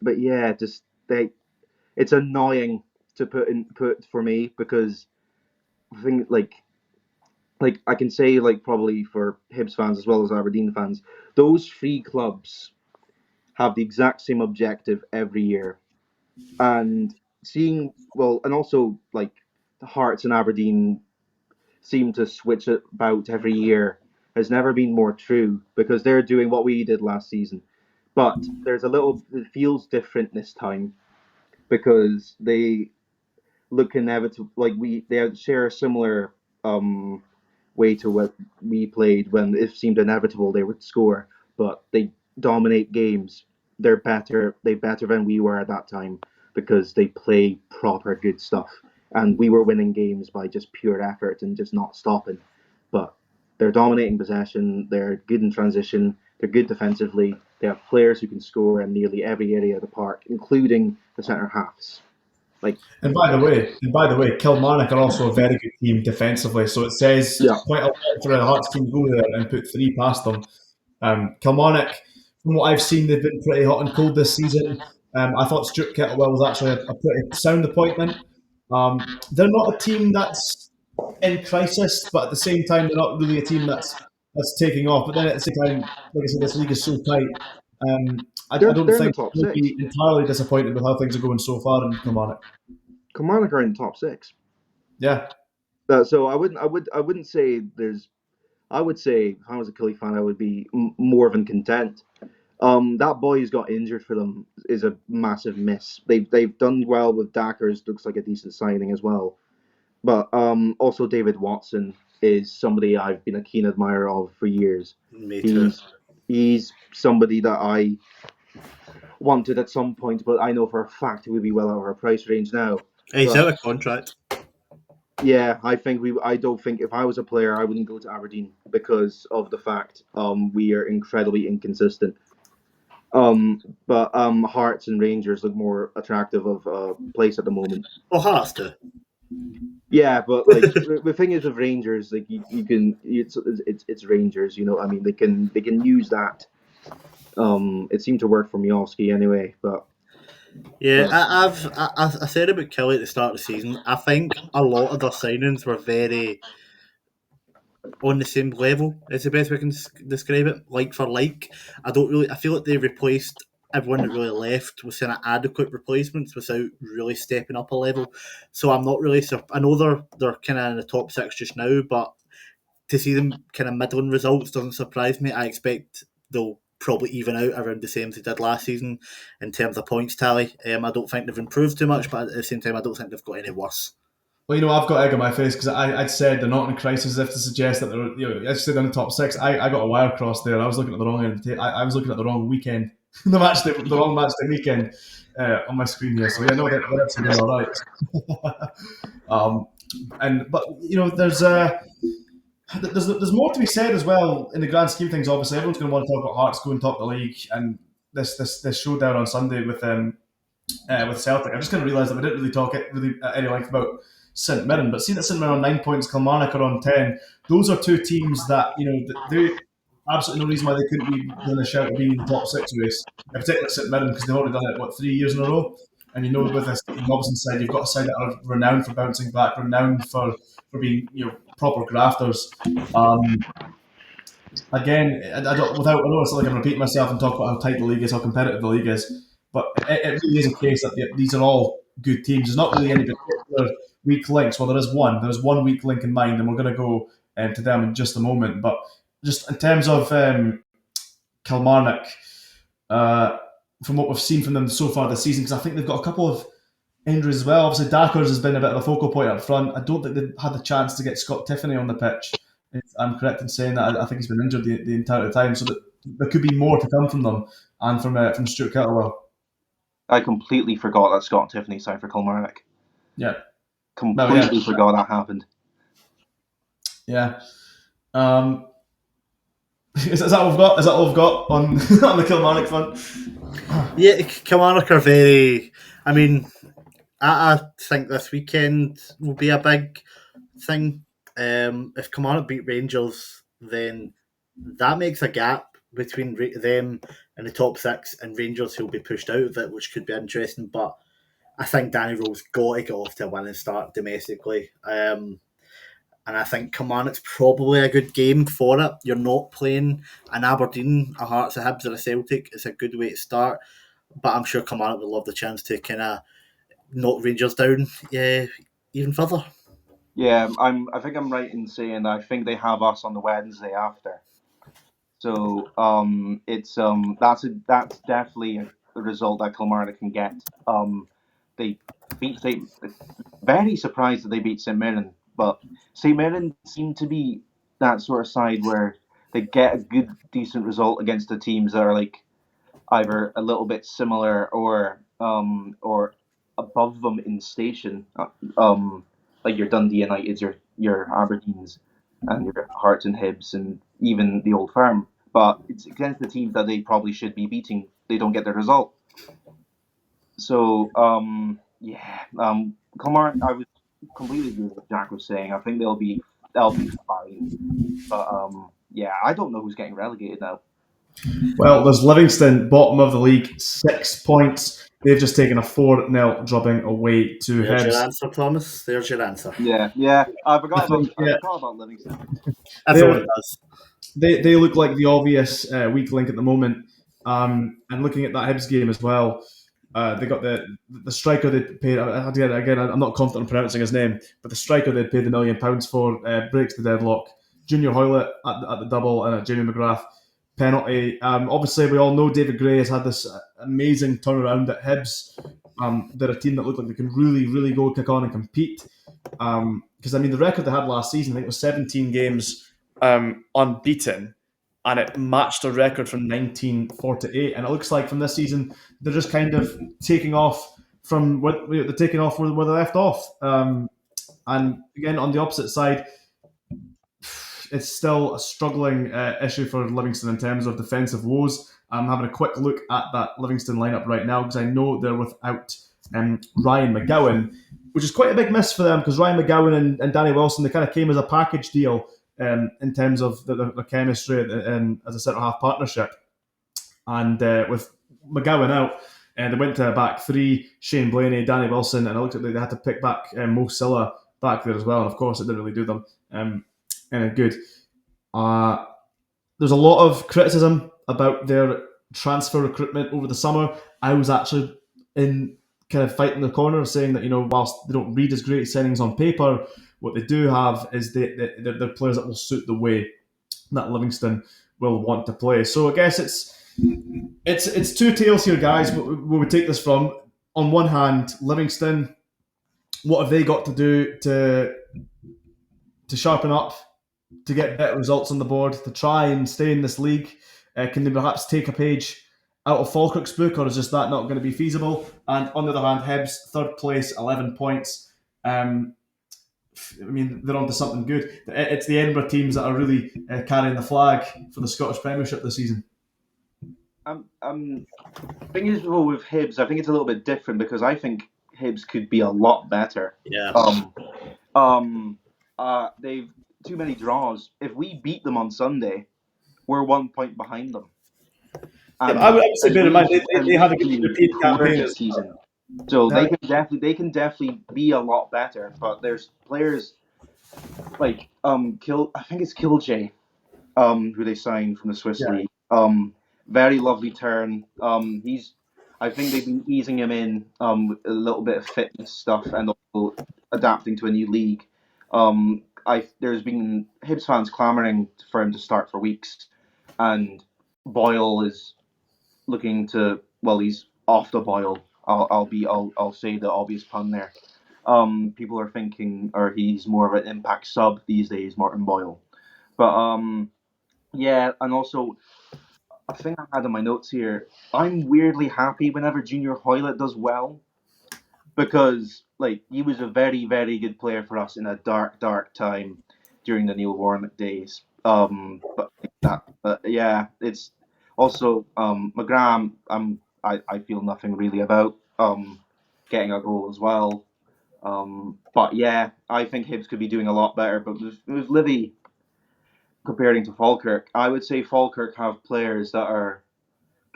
but yeah, just it's annoying to put for me because I think like I can say, like, probably for Hibs fans as well as Aberdeen fans, those three clubs have the exact same objective every year, and and also like the Hearts and Aberdeen seem to switch it about every year has never been more true because they're doing what we did last season. But it feels different this time because they look inevitable. Like they share a similar way to what we played when it seemed inevitable they would score, but they dominate games. They're better. They better than we were at that time because they play proper good stuff, and we were winning games by just pure effort and just not stopping. But they're dominating possession. They're good in transition. They're good defensively. They have players who can score in nearly every area of the park, including the centre halves. Like, And by the way, Kilmarnock are also a very good team defensively. So it says yeah, quite a lot for the Hearts team to go there and put three past them. Kilmarnock, from what I've seen, they've been pretty hot and cold this season. I thought Stuart Kettlewell was actually a pretty sound appointment. They're not a team that's in crisis, but at the same time, they're not really a team that's taking off. But then at the same time, like I said, this league is so tight. I don't they're in the think top we'll six. be entirely disappointed with how things are going so far in Kilmarnock. Kilmarnock are in the top six. Yeah, So I wouldn't say there's. I would say if I was a Killie fan, I would be more than content. That boy who's got injured for them is a massive miss. They've done well with Dackers. Looks like a decent signing as well. But also David Watson is somebody I've been a keen admirer of for years. Me too. He's somebody that I wanted at some point, but I know for a fact he would be well out of our price range now. He's But out of contract. yeah, I don't think if I was a player, I wouldn't go to Aberdeen because of the fact we are incredibly inconsistent. But Hearts and Rangers look more attractive of a place at the moment. Oh, Hearts too. Yeah, but like the thing is with Rangers, like you can it's Rangers, you know what I mean? They can use that. It seemed to work for Miovski anyway, but Yeah, I said about Kelly at the start of the season. I think a lot of their signings were very on the same level. Is the best way I can describe it. Like for like, I feel like they replaced everyone that really left with kind of adequate replacements without really stepping up a level. So I'm not really. I know they're kind of in the top six just now, but to see them kind of middling results doesn't surprise me. I expect they'll probably even out around the same as they did last season in terms of points tally. I don't think they've improved too much, but at the same time, I don't think they've got any worse. well, I've got egg on my face because I'd said they're not in crisis as if to suggest that they're, as you said, in the top six. I got a wire crossed there. I was looking at the wrong end. I was looking at the wrong weekend the long match day weekend on my screen here. So yeah, no, they're actually doing all right. But there's more to be said as well in the grand scheme of things. Obviously, everyone's going to want to talk about Hearts going top of the league and this showdown on Sunday with Celtic. I just kind of realised that we didn't really talk really at any length about St Mirren, but seeing that St Mirren on 9 points, Kilmarnock are on 10. Those are two teams that they absolutely no reason why they couldn't be within a shout of being in the top six race. In particular St Mirren because they've already done it 3 years in a row. And with this Robson side, you've got a side that are renowned for bouncing back, renowned for being proper grafters. Again, I know it's like I'm repeating myself and talk about how tight the league is, how competitive the league is, but it really is a case that these are all good teams. There's not really any particular weak links. Well, there is one. There's one weak link in mind, and we're going to go to them in just a moment. But just in terms of Kilmarnock, from what we've seen from them so far this season, because I think they've got a couple of injuries as well. Obviously, Dackers has been a bit of a focal point up front. I don't think they've had the chance to get Scott Tiffany on the pitch. If I'm correct in saying that. I think he's been injured the entire time, so that there could be more to come from them and from Stuart Kettlewell. I completely forgot that Scott Tiffany signed for Kilmarnock. Yeah. Completely forgot that happened. Yeah. Is that all we've got? Is that all we've got on the Kilmarnock front? Yeah, Kilmarnock are very... I mean, I think this weekend will be a big thing. If Kilmarnock beat Rangers, then that makes a gap between them and the top six and Rangers who'll be pushed out of it, which could be interesting. But I think Danny Röhl's got to get off to a winning start domestically. And I think Kilmarnock's probably a good game for it. You're not playing an Aberdeen, a Hearts, a Hibs or a Celtic. It's a good way to start. But I'm sure Kilmarnock will love the chance to kind of knock Rangers down even further. Yeah, I think I'm right in saying that I think they have us on the Wednesday after. So that's definitely a result that Kilmarnock can get. They very surprised that they beat St Mirren, but St Mirren seem to be that sort of side where they get a good, decent result against the teams that are like either a little bit similar or above them in station. Like your Dundee Uniteds, your Aberdeens, and your Hearts and Hibs, and even the Old Firm. But it's against the teams that they probably should be beating. They don't get their result. So Kilmarnock, I was completely agree with what Jack was saying. I think they'll be fine. But I don't know who's getting relegated now. Well, there's Livingston, bottom of the league, 6 points. They've just taken a 4-0 drubbing away to There's Hibs. your answer, Thomas. There's your answer. Yeah. I forgot about Livingston. Everyone does. They look like the obvious weak link at the moment. And looking at that Hibs game as well, they got the striker they paid. Again, I'm not confident in pronouncing his name, but the striker they paid £1 million for breaks the deadlock. Junior Hoylett at the double and at Jamie McGrath penalty. Obviously, we all know David Gray has had this amazing turnaround at Hibs. They're a team that look like they can really, really go kick on and compete. Because the record they had last season, I think, was 17 games unbeaten, and it matched a record from 1948. And it looks like from this season, they're just kind of taking off from where they left off. And again, on the opposite side, it's still a struggling issue for Livingston in terms of defensive woes. I'm having a quick look at that Livingston lineup right now because I know they're without Ryan McGowan, which is quite a big miss for them because Ryan McGowan and Danny Wilson, they kind of came as a package deal in terms of the chemistry as a centre-half partnership. And with McGowan out, they went to a back three, Shane Blaney, Danny Wilson, and it looked like they had to pick back Mo Silla back there as well. And of course, it didn't really do them any good. There's a lot of criticism about their transfer recruitment over the summer. I was actually in kind of fighting the corner, saying that whilst they don't read as great signings on paper, what they do have is they're players that will suit the way that Livingston will want to play. So I guess it's two tales here, guys. Where we take this from. On one hand, Livingston, what have they got to do to sharpen up, to get better results on the board, to try and stay in this league? Can they perhaps take a page out of Falkirk's book, or is just that not going to be feasible? And on the other hand, Hibs, third place, 11 points. I mean, they're onto something good. It's the Edinburgh teams that are really carrying the flag for the Scottish Premiership this season. Thing is, well, with Hibs, I think it's a little bit different because I think Hibs could be a lot better. Yeah. They've too many draws. If we beat them on Sunday, we're 1 point behind them. And I would say, bear in mind, they had a good we've European been campaign this season, so they can definitely be a lot better. But there's players like I think it's Kilje, who they signed from the Swiss league. Very lovely turn. I think they've been easing him in with a little bit of fitness stuff and also adapting to a new league. There's been Hibs fans clamouring for him to start for weeks, and Boyle is looking to. Well, he's off the Boyle. I'll say the obvious pun there. People are thinking, or he's more of an impact sub these days, Martin Boyle. But yeah, and also a thing I had in my notes here, I'm weirdly happy whenever Junior Hoylett does well, because like he was a very, very good player for us in a dark, dark time during the Neil Warnock days. But yeah, it's also McGrath. I feel nothing really about getting a goal as well. But yeah, I think Hibs could be doing a lot better. But with Livy comparing to Falkirk, I would say Falkirk have players that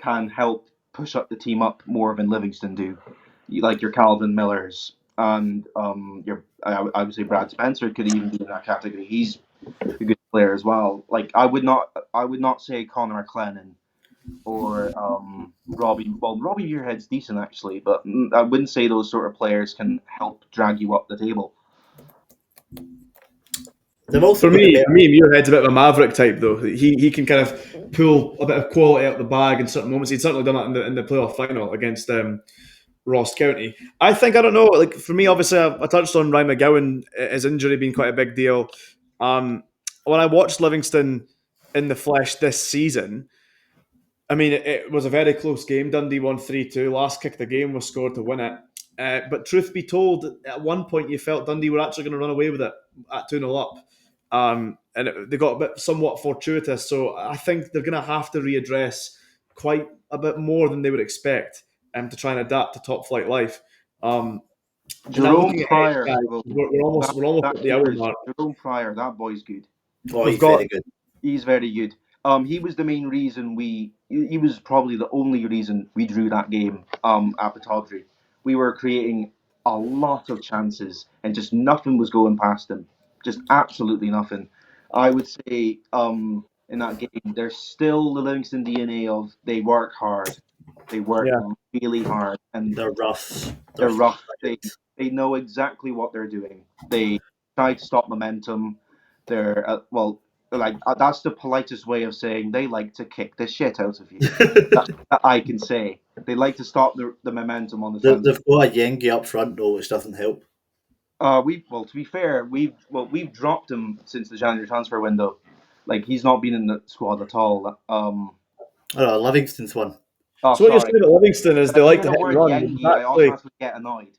can help push up the team up more than Livingston do. Like your Calvin Millers and I would say Brad Spencer could even be in that category. He's a good player as well. Like I would not say Connor McLennan or Robbie. Well, Robbie Muirhead's decent actually, but I wouldn't say those sort of players can help drag you up the table. For me, Muirhead's a bit of a maverick type, though. He can kind of pull a bit of quality out of the bag in certain moments. He'd certainly done that in the playoff final against Ross County. I don't know. Like for me, obviously, I touched on Ryan McGowan, his injury being quite a big deal. When I watched Livingston in the flesh this season, I mean, it was a very close game. Dundee won 3-2. Last kick of the game was scored to win it. But truth be told, at one point you felt Dundee were actually going to run away with it at 2-0 up. They got a bit somewhat fortuitous. So I think they're going to have to readdress quite a bit more than they would expect to try and adapt to top flight life. Jerome Pryor. We're almost at the hour mark. Jerome Pryor, that boy's good. Oh, he's very good. He's very good. He was the main reason he was probably the only reason we drew that game at Pataudry. We were creating a lot of chances and just nothing was going past him. Just absolutely nothing. I would say in that game, there's still the Livingston DNA of they work hard. They work really hard. And they're rough. They're rough. They know exactly what they're doing. They try to stop momentum. They're that's the politest way of saying they like to kick the shit out of you. that I can say. They like to stop the momentum on the front. They've got a Yengi up front though, which doesn't help. To be fair, we've dropped him since the January transfer window. Like he's not been in the squad at all. Livingston's one. So what you're saying about Livingston is they like to hit and run. Yengi, I automatically get annoyed.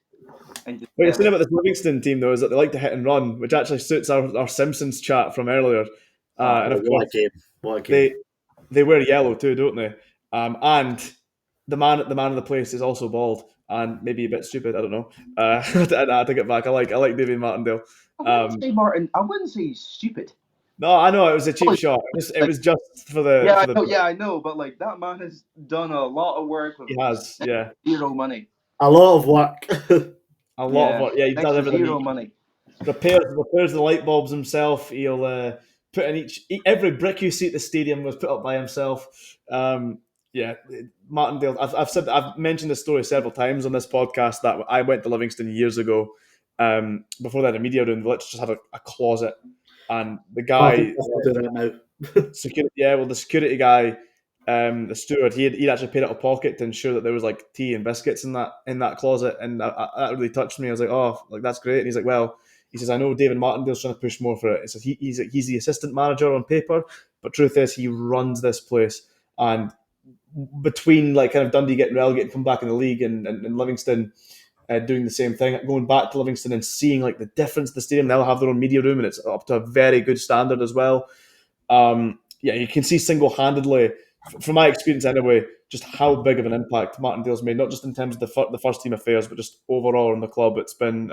What you're saying about this Livingston team, though, is that they like to hit and run, which actually suits our Simpsons chat from earlier. And of course, what a game. They wear yellow too, don't they? And the man of the place is also bald and maybe a bit stupid. I don't know. I take it back. I like David Martindale. I wouldn't say he's stupid. No, I know it was a cheap shot. It was just for the. I know, but like that man has done a lot of work. He has, yeah. Zero money. A lot of work. A lot of work. Yeah, he's done everything. Zero money. Repairs the light bulbs himself. He'll put in every brick you see at the stadium was put up by himself. Martindale. I've mentioned this story several times on this podcast that I went to Livingston years ago. Before they had a media room, they literally just had a closet, and the guy do that now. security. Yeah, well, the security guy, the steward, he'd actually paid out of pocket to ensure that there was like tea and biscuits in that closet, and that really touched me. I was like, oh, like that's great. And he's like, well, he says, I know David Martindale's trying to push more for it. He says he's the assistant manager on paper, but truth is he runs this place, and between like kind of Dundee getting relegated, come back in the league, and Livingston doing the same thing, going back to Livingston and seeing like the difference in the stadium. They'll have their own media room, and it's up to a very good standard as well. Yeah, you can see single-handedly, from my experience anyway, just how big of an impact Martindale's made, not just in terms of the first team affairs, but just overall in the club. It's been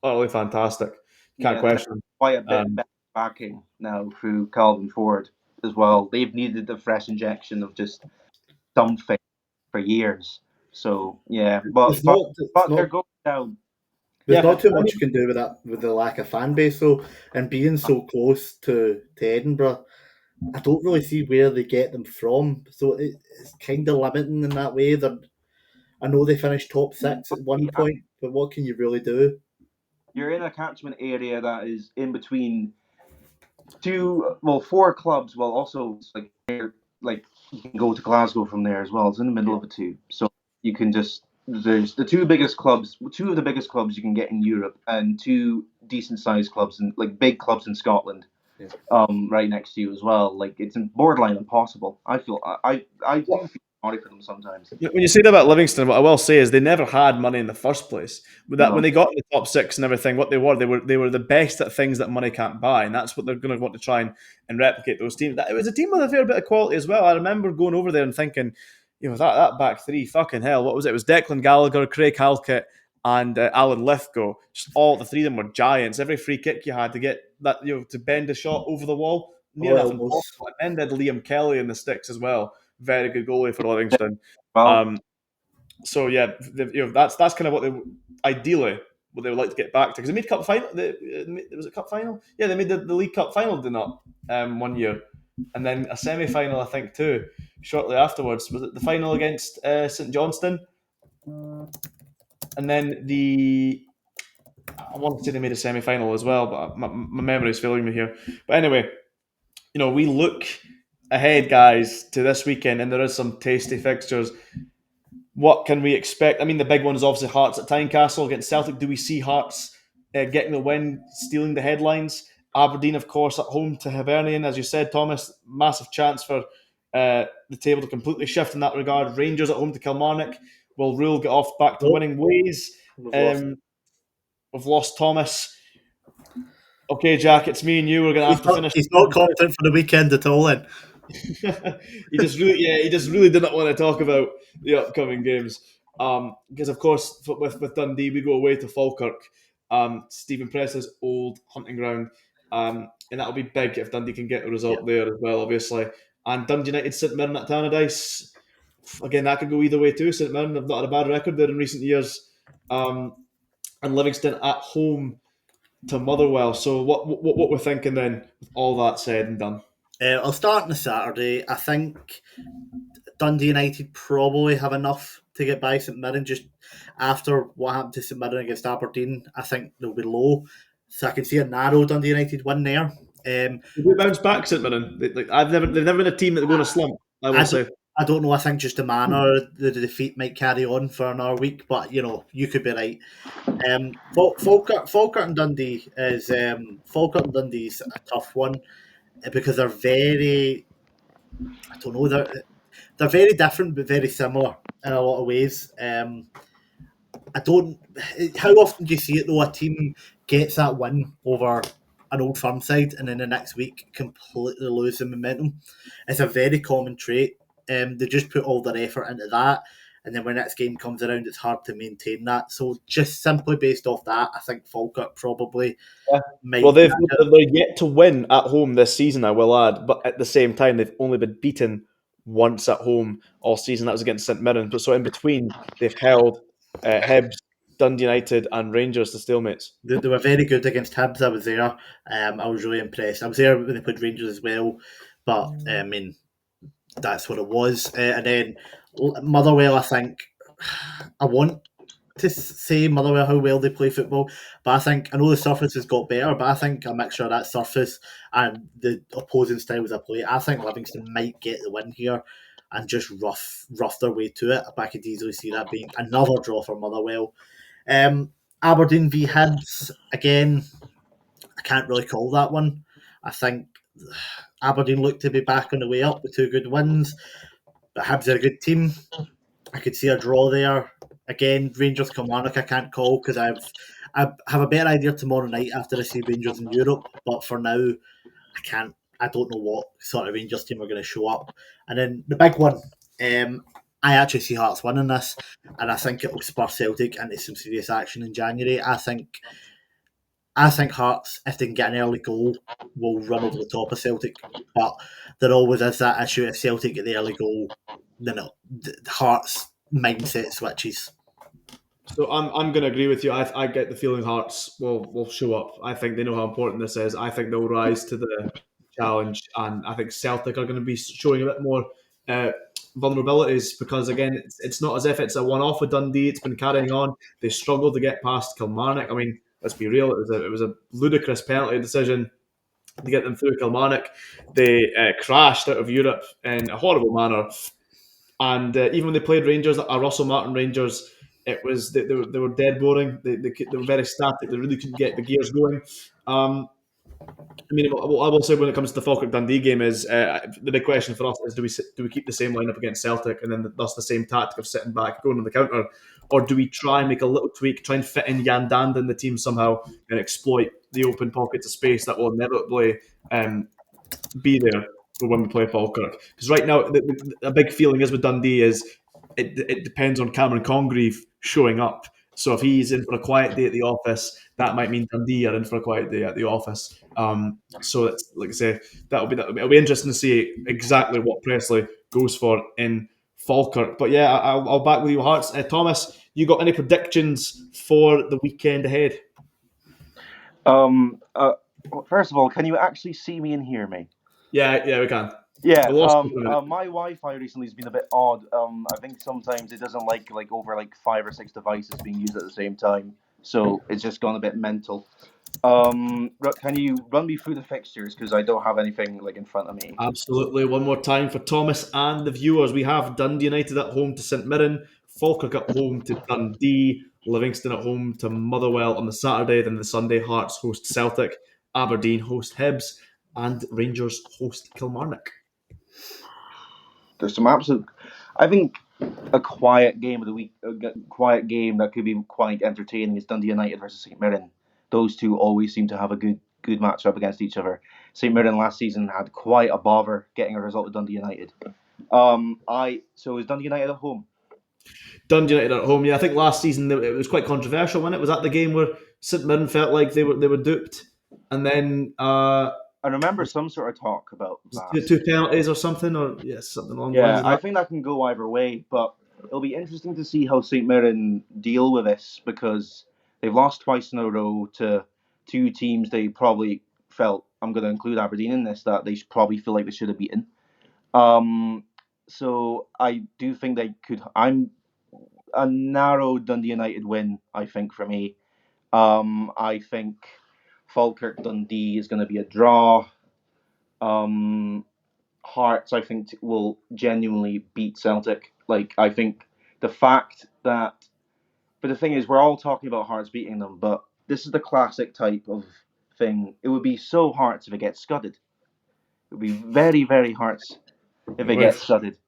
utterly fantastic. Can't question. Quite a bit Um, better backing now through Calvin Ford as well. They've needed the fresh injection of just something for years. So yeah, It's not. It's they're not. going down. There's yeah, not too I much mean, you can do with that, with the lack of fan base, though, and being so close to Edinburgh. I don't really see where they get them from, so it's kind of limiting in that way. I know they finished top 6 at one point, but what can you really do? You're in a catchment area that is in between four clubs. Well, also like you can go to Glasgow from there as well. It's in the middle of the two, so you can just there's the two of the biggest clubs you can get in Europe, and two decent sized clubs and like big clubs in Scotland. Yeah. Right next to you as well. Like it's borderline impossible. I do feel sorry for them sometimes. when you say that about Livingston, what I will say is they never had money in the first place. With that, when No. they got in the top 6 and everything, what they were the best at things that money can't buy, and that's what they're going to want to try and replicate those teams. It was a team with a fair bit of quality as well. I remember going over there and thinking, that back three, fucking hell, what was it? It was Declan Gallagher, Craig Halkett, and Alan Lithgow. Just all the three of them were giants. Every free kick you had to get that, to bend a shot over the wall, near All enough elbows. impossible. And then did Liam Kelly in the sticks as well. Very good goalie for Livingston. Well, So yeah, that's kind of what they ideally what they would like to get back to, because they made cup final. Was it cup final? Yeah, they made the League Cup final, did not 1 year, and then a semi final, I think, too. Shortly afterwards, was it the final against St Johnstone? And then I want to say they made a semi final as well, but my memory is failing me here. But anyway, we look ahead, guys, to this weekend, and there is some tasty fixtures. What can we expect? I mean, the big one is obviously Hearts at Tynecastle against Celtic. Do we see Hearts getting the win, stealing the headlines? Aberdeen, of course, at home to Hibernian. As you said, Thomas, massive chance for the table to completely shift in that regard. Rangers at home to Kilmarnock. Will Röhl get off back to winning ways? We've lost Thomas. Okay, Jack, it's me and you. We're going to have to finish. He's not confident for the weekend at all, then. he just really did not want to talk about the upcoming games. Because of course, with Dundee, we go away to Falkirk, Stephen Press's old hunting ground, and that'll be big if Dundee can get a result there as well, obviously. And Dundee United, St Mirren at Tannadice. Again, that could go either way too. St Mirren have not had a bad record there in recent years. And Livingston at home to Motherwell. So what we're thinking then, with all that said and done? I'll start on the Saturday. I think Dundee United probably have enough to get by St Mirren. Just after what happened to St Mirren against Aberdeen, I think they'll be low. So I can see a narrow Dundee United win there. Did they bounce back, St Mirren? They've never been a team that go in a slump, I will say. I don't know. I think just the manner the defeat might carry on for another week, but you could be right. Falkirk and Dundee is Falkirk and Dundee's a tough one because they're very. I don't know. They're very different but very similar in a lot of ways. I don't. How often do you see it though? A team gets that win over an Old Firm side, and then the next week completely lose the momentum. It's a very common trait. They just put all their effort into that, and then when next game comes around, it's hard to maintain that. So just simply based off that, I think Falkirk probably might. Well, they're yet to win at home this season, I will add, but at the same time, they've only been beaten once at home all season. That was against St Mirren. But so in between, they've held Hibs, Dundee United, and Rangers to stalemates. They were very good against Hibs. I was there. I was really impressed. I was there when they played Rangers as well, but I mean, that's what it was. And then Motherwell, I think I want to say Motherwell how well they play football, but I know the surface has got better, but I think a mixture of that surface and the opposing styles of play, I think Livingston might get the win here and just rough their way to it. But I could easily see that being another draw for Motherwell. Aberdeen v Hibs, again, I can't really call that one. I think Aberdeen look to be back on the way up with 2 good wins. But Hibs are a good team. I could see a draw there. Again, Rangers Kilmarnock I can't call because I have a better idea tomorrow night after I see Rangers in Europe. But for now, I can't. I don't know what sort of Rangers team are going to show up. And then the big one, I actually see Hearts winning this, and I think it will spur Celtic into some serious action in January. I think Hearts, if they can get an early goal, will run over the top of Celtic. But there always is that issue if Celtic get the early goal, then the Hearts mindset switches. So I'm going to agree with you. I get the feeling Hearts will show up. I think they know how important this is. I think they'll rise to the challenge, and I think Celtic are going to be showing a bit more vulnerabilities because again, it's not as if it's a one-off with Dundee. It's been carrying on. They struggled to get past Kilmarnock. I mean, let's be real. It was a ludicrous penalty decision to get them through Kilmarnock. They crashed out of Europe in a horrible manner. And even when they played Rangers, Russell Martin Rangers, it was they were dead boring. They were very static. They really couldn't get the gears going. I mean, what I will say when it comes to the Falkirk Dundee game is the big question for us is do we keep the same lineup against Celtic and then thus the same tactic of sitting back, going on the counter, or do we try and make a little tweak, try and fit in Jan Dand in the team somehow and exploit the open pockets of space that will inevitably be there for when we play Falkirk? Because right now, a big feeling is with Dundee is it depends on Cameron Congreve showing up. So if he's in for a quiet day at the office, that might mean Dundee are in for a quiet day at the office. So it's, like I say, it'll be interesting to see exactly what Presley goes for in Falkirk. But yeah, I'll back with you, Hearts. Thomas, you got any predictions for the weekend ahead? First of all, can you actually see me and hear me? Yeah, we can. Yeah, my Wi-Fi recently has been a bit odd. I think sometimes it doesn't like over 5 or 6 devices being used at the same time, so it's just gone a bit mental. Can you run me through the fixtures because I don't have anything in front of me? Absolutely. One more time for Thomas and the viewers. We have Dundee United at home to St Mirren, Falkirk at home to Dundee, Livingston at home to Motherwell on the Saturday. Then the Sunday, Hearts host Celtic, Aberdeen host Hibs, and Rangers host Kilmarnock. There's some absolute. I think a quiet game of the week, a quiet game that could be quite entertaining is Dundee United versus St Mirren. Those two always seem to have a good match up against each other. St Mirren last season had quite a bother getting a result with Dundee United. So is Dundee United at home? Dundee United at home. Yeah, I think last season it was quite controversial. When it was at the game where St Mirren felt like they were duped, and then I remember some sort of talk about that. 2 penalties or something, or something along the lines of that. I think that can go either way, but it'll be interesting to see how St Mirren deal with this because they've lost twice in a row to two teams they probably felt, I'm going to include Aberdeen in this, that they probably feel like they should have beaten. So I do think they could. I'm a narrow Dundee United win, I think, for me. I think Falkirk Dundee is going to be a draw. Hearts, I think, will genuinely beat Celtic. I think the fact that... But the thing is, we're all talking about Hearts beating them, but this is the classic type of thing. It would be so Hearts if it gets scudded. It would be very, very Hearts if it gets scudded.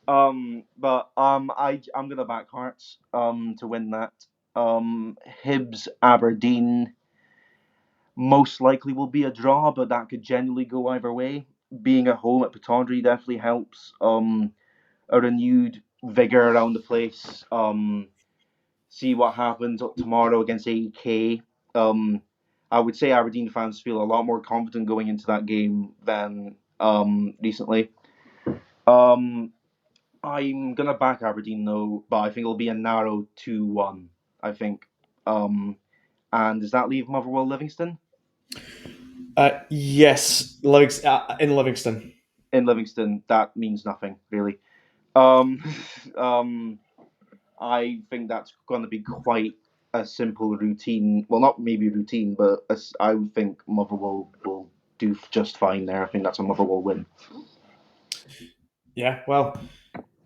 I'm gonna back Hearts to win that. Hibs Aberdeen most likely will be a draw, but that could genuinely go either way. Being at home at Pittodrie definitely helps. A renewed vigor around the place. See what happens tomorrow against AEK. I would say Aberdeen fans feel a lot more confident going into that game than recently. I'm going to back Aberdeen, though, but I think it'll be a narrow 2-1, I think. And does that leave Motherwell Livingston? Yes, in Livingston. In Livingston, that means nothing, really. I think that's going to be quite a simple routine. Well, not maybe routine, but I would think Motherwell will do just fine there. I think that's a Motherwell win. Yeah, well,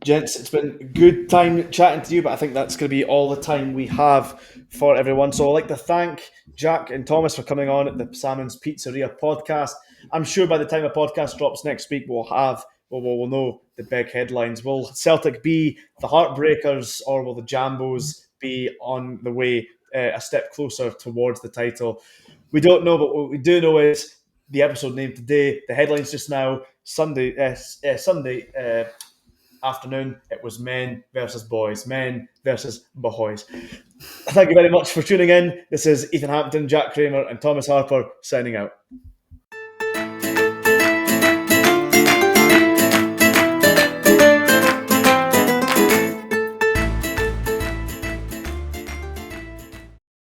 gents, it's been a good time chatting to you, but I think that's going to be all the time we have for everyone. So I'd like to thank Jack and Thomas for coming on at the Salmon's Pizzeria podcast. I'm sure by the time the podcast drops next week, we'll have we'll know the big headlines. Will Celtic be the Heartbreakers, or will the Jambos be on the way a step closer towards the title? We don't know, but what we do know is the episode name today, the headlines just now, Sunday afternoon, it was men versus boys, men versus Bhoys. Thank you very much for tuning in. This is Ethan Hampton, Jack Kramer, and Thomas Harper signing out.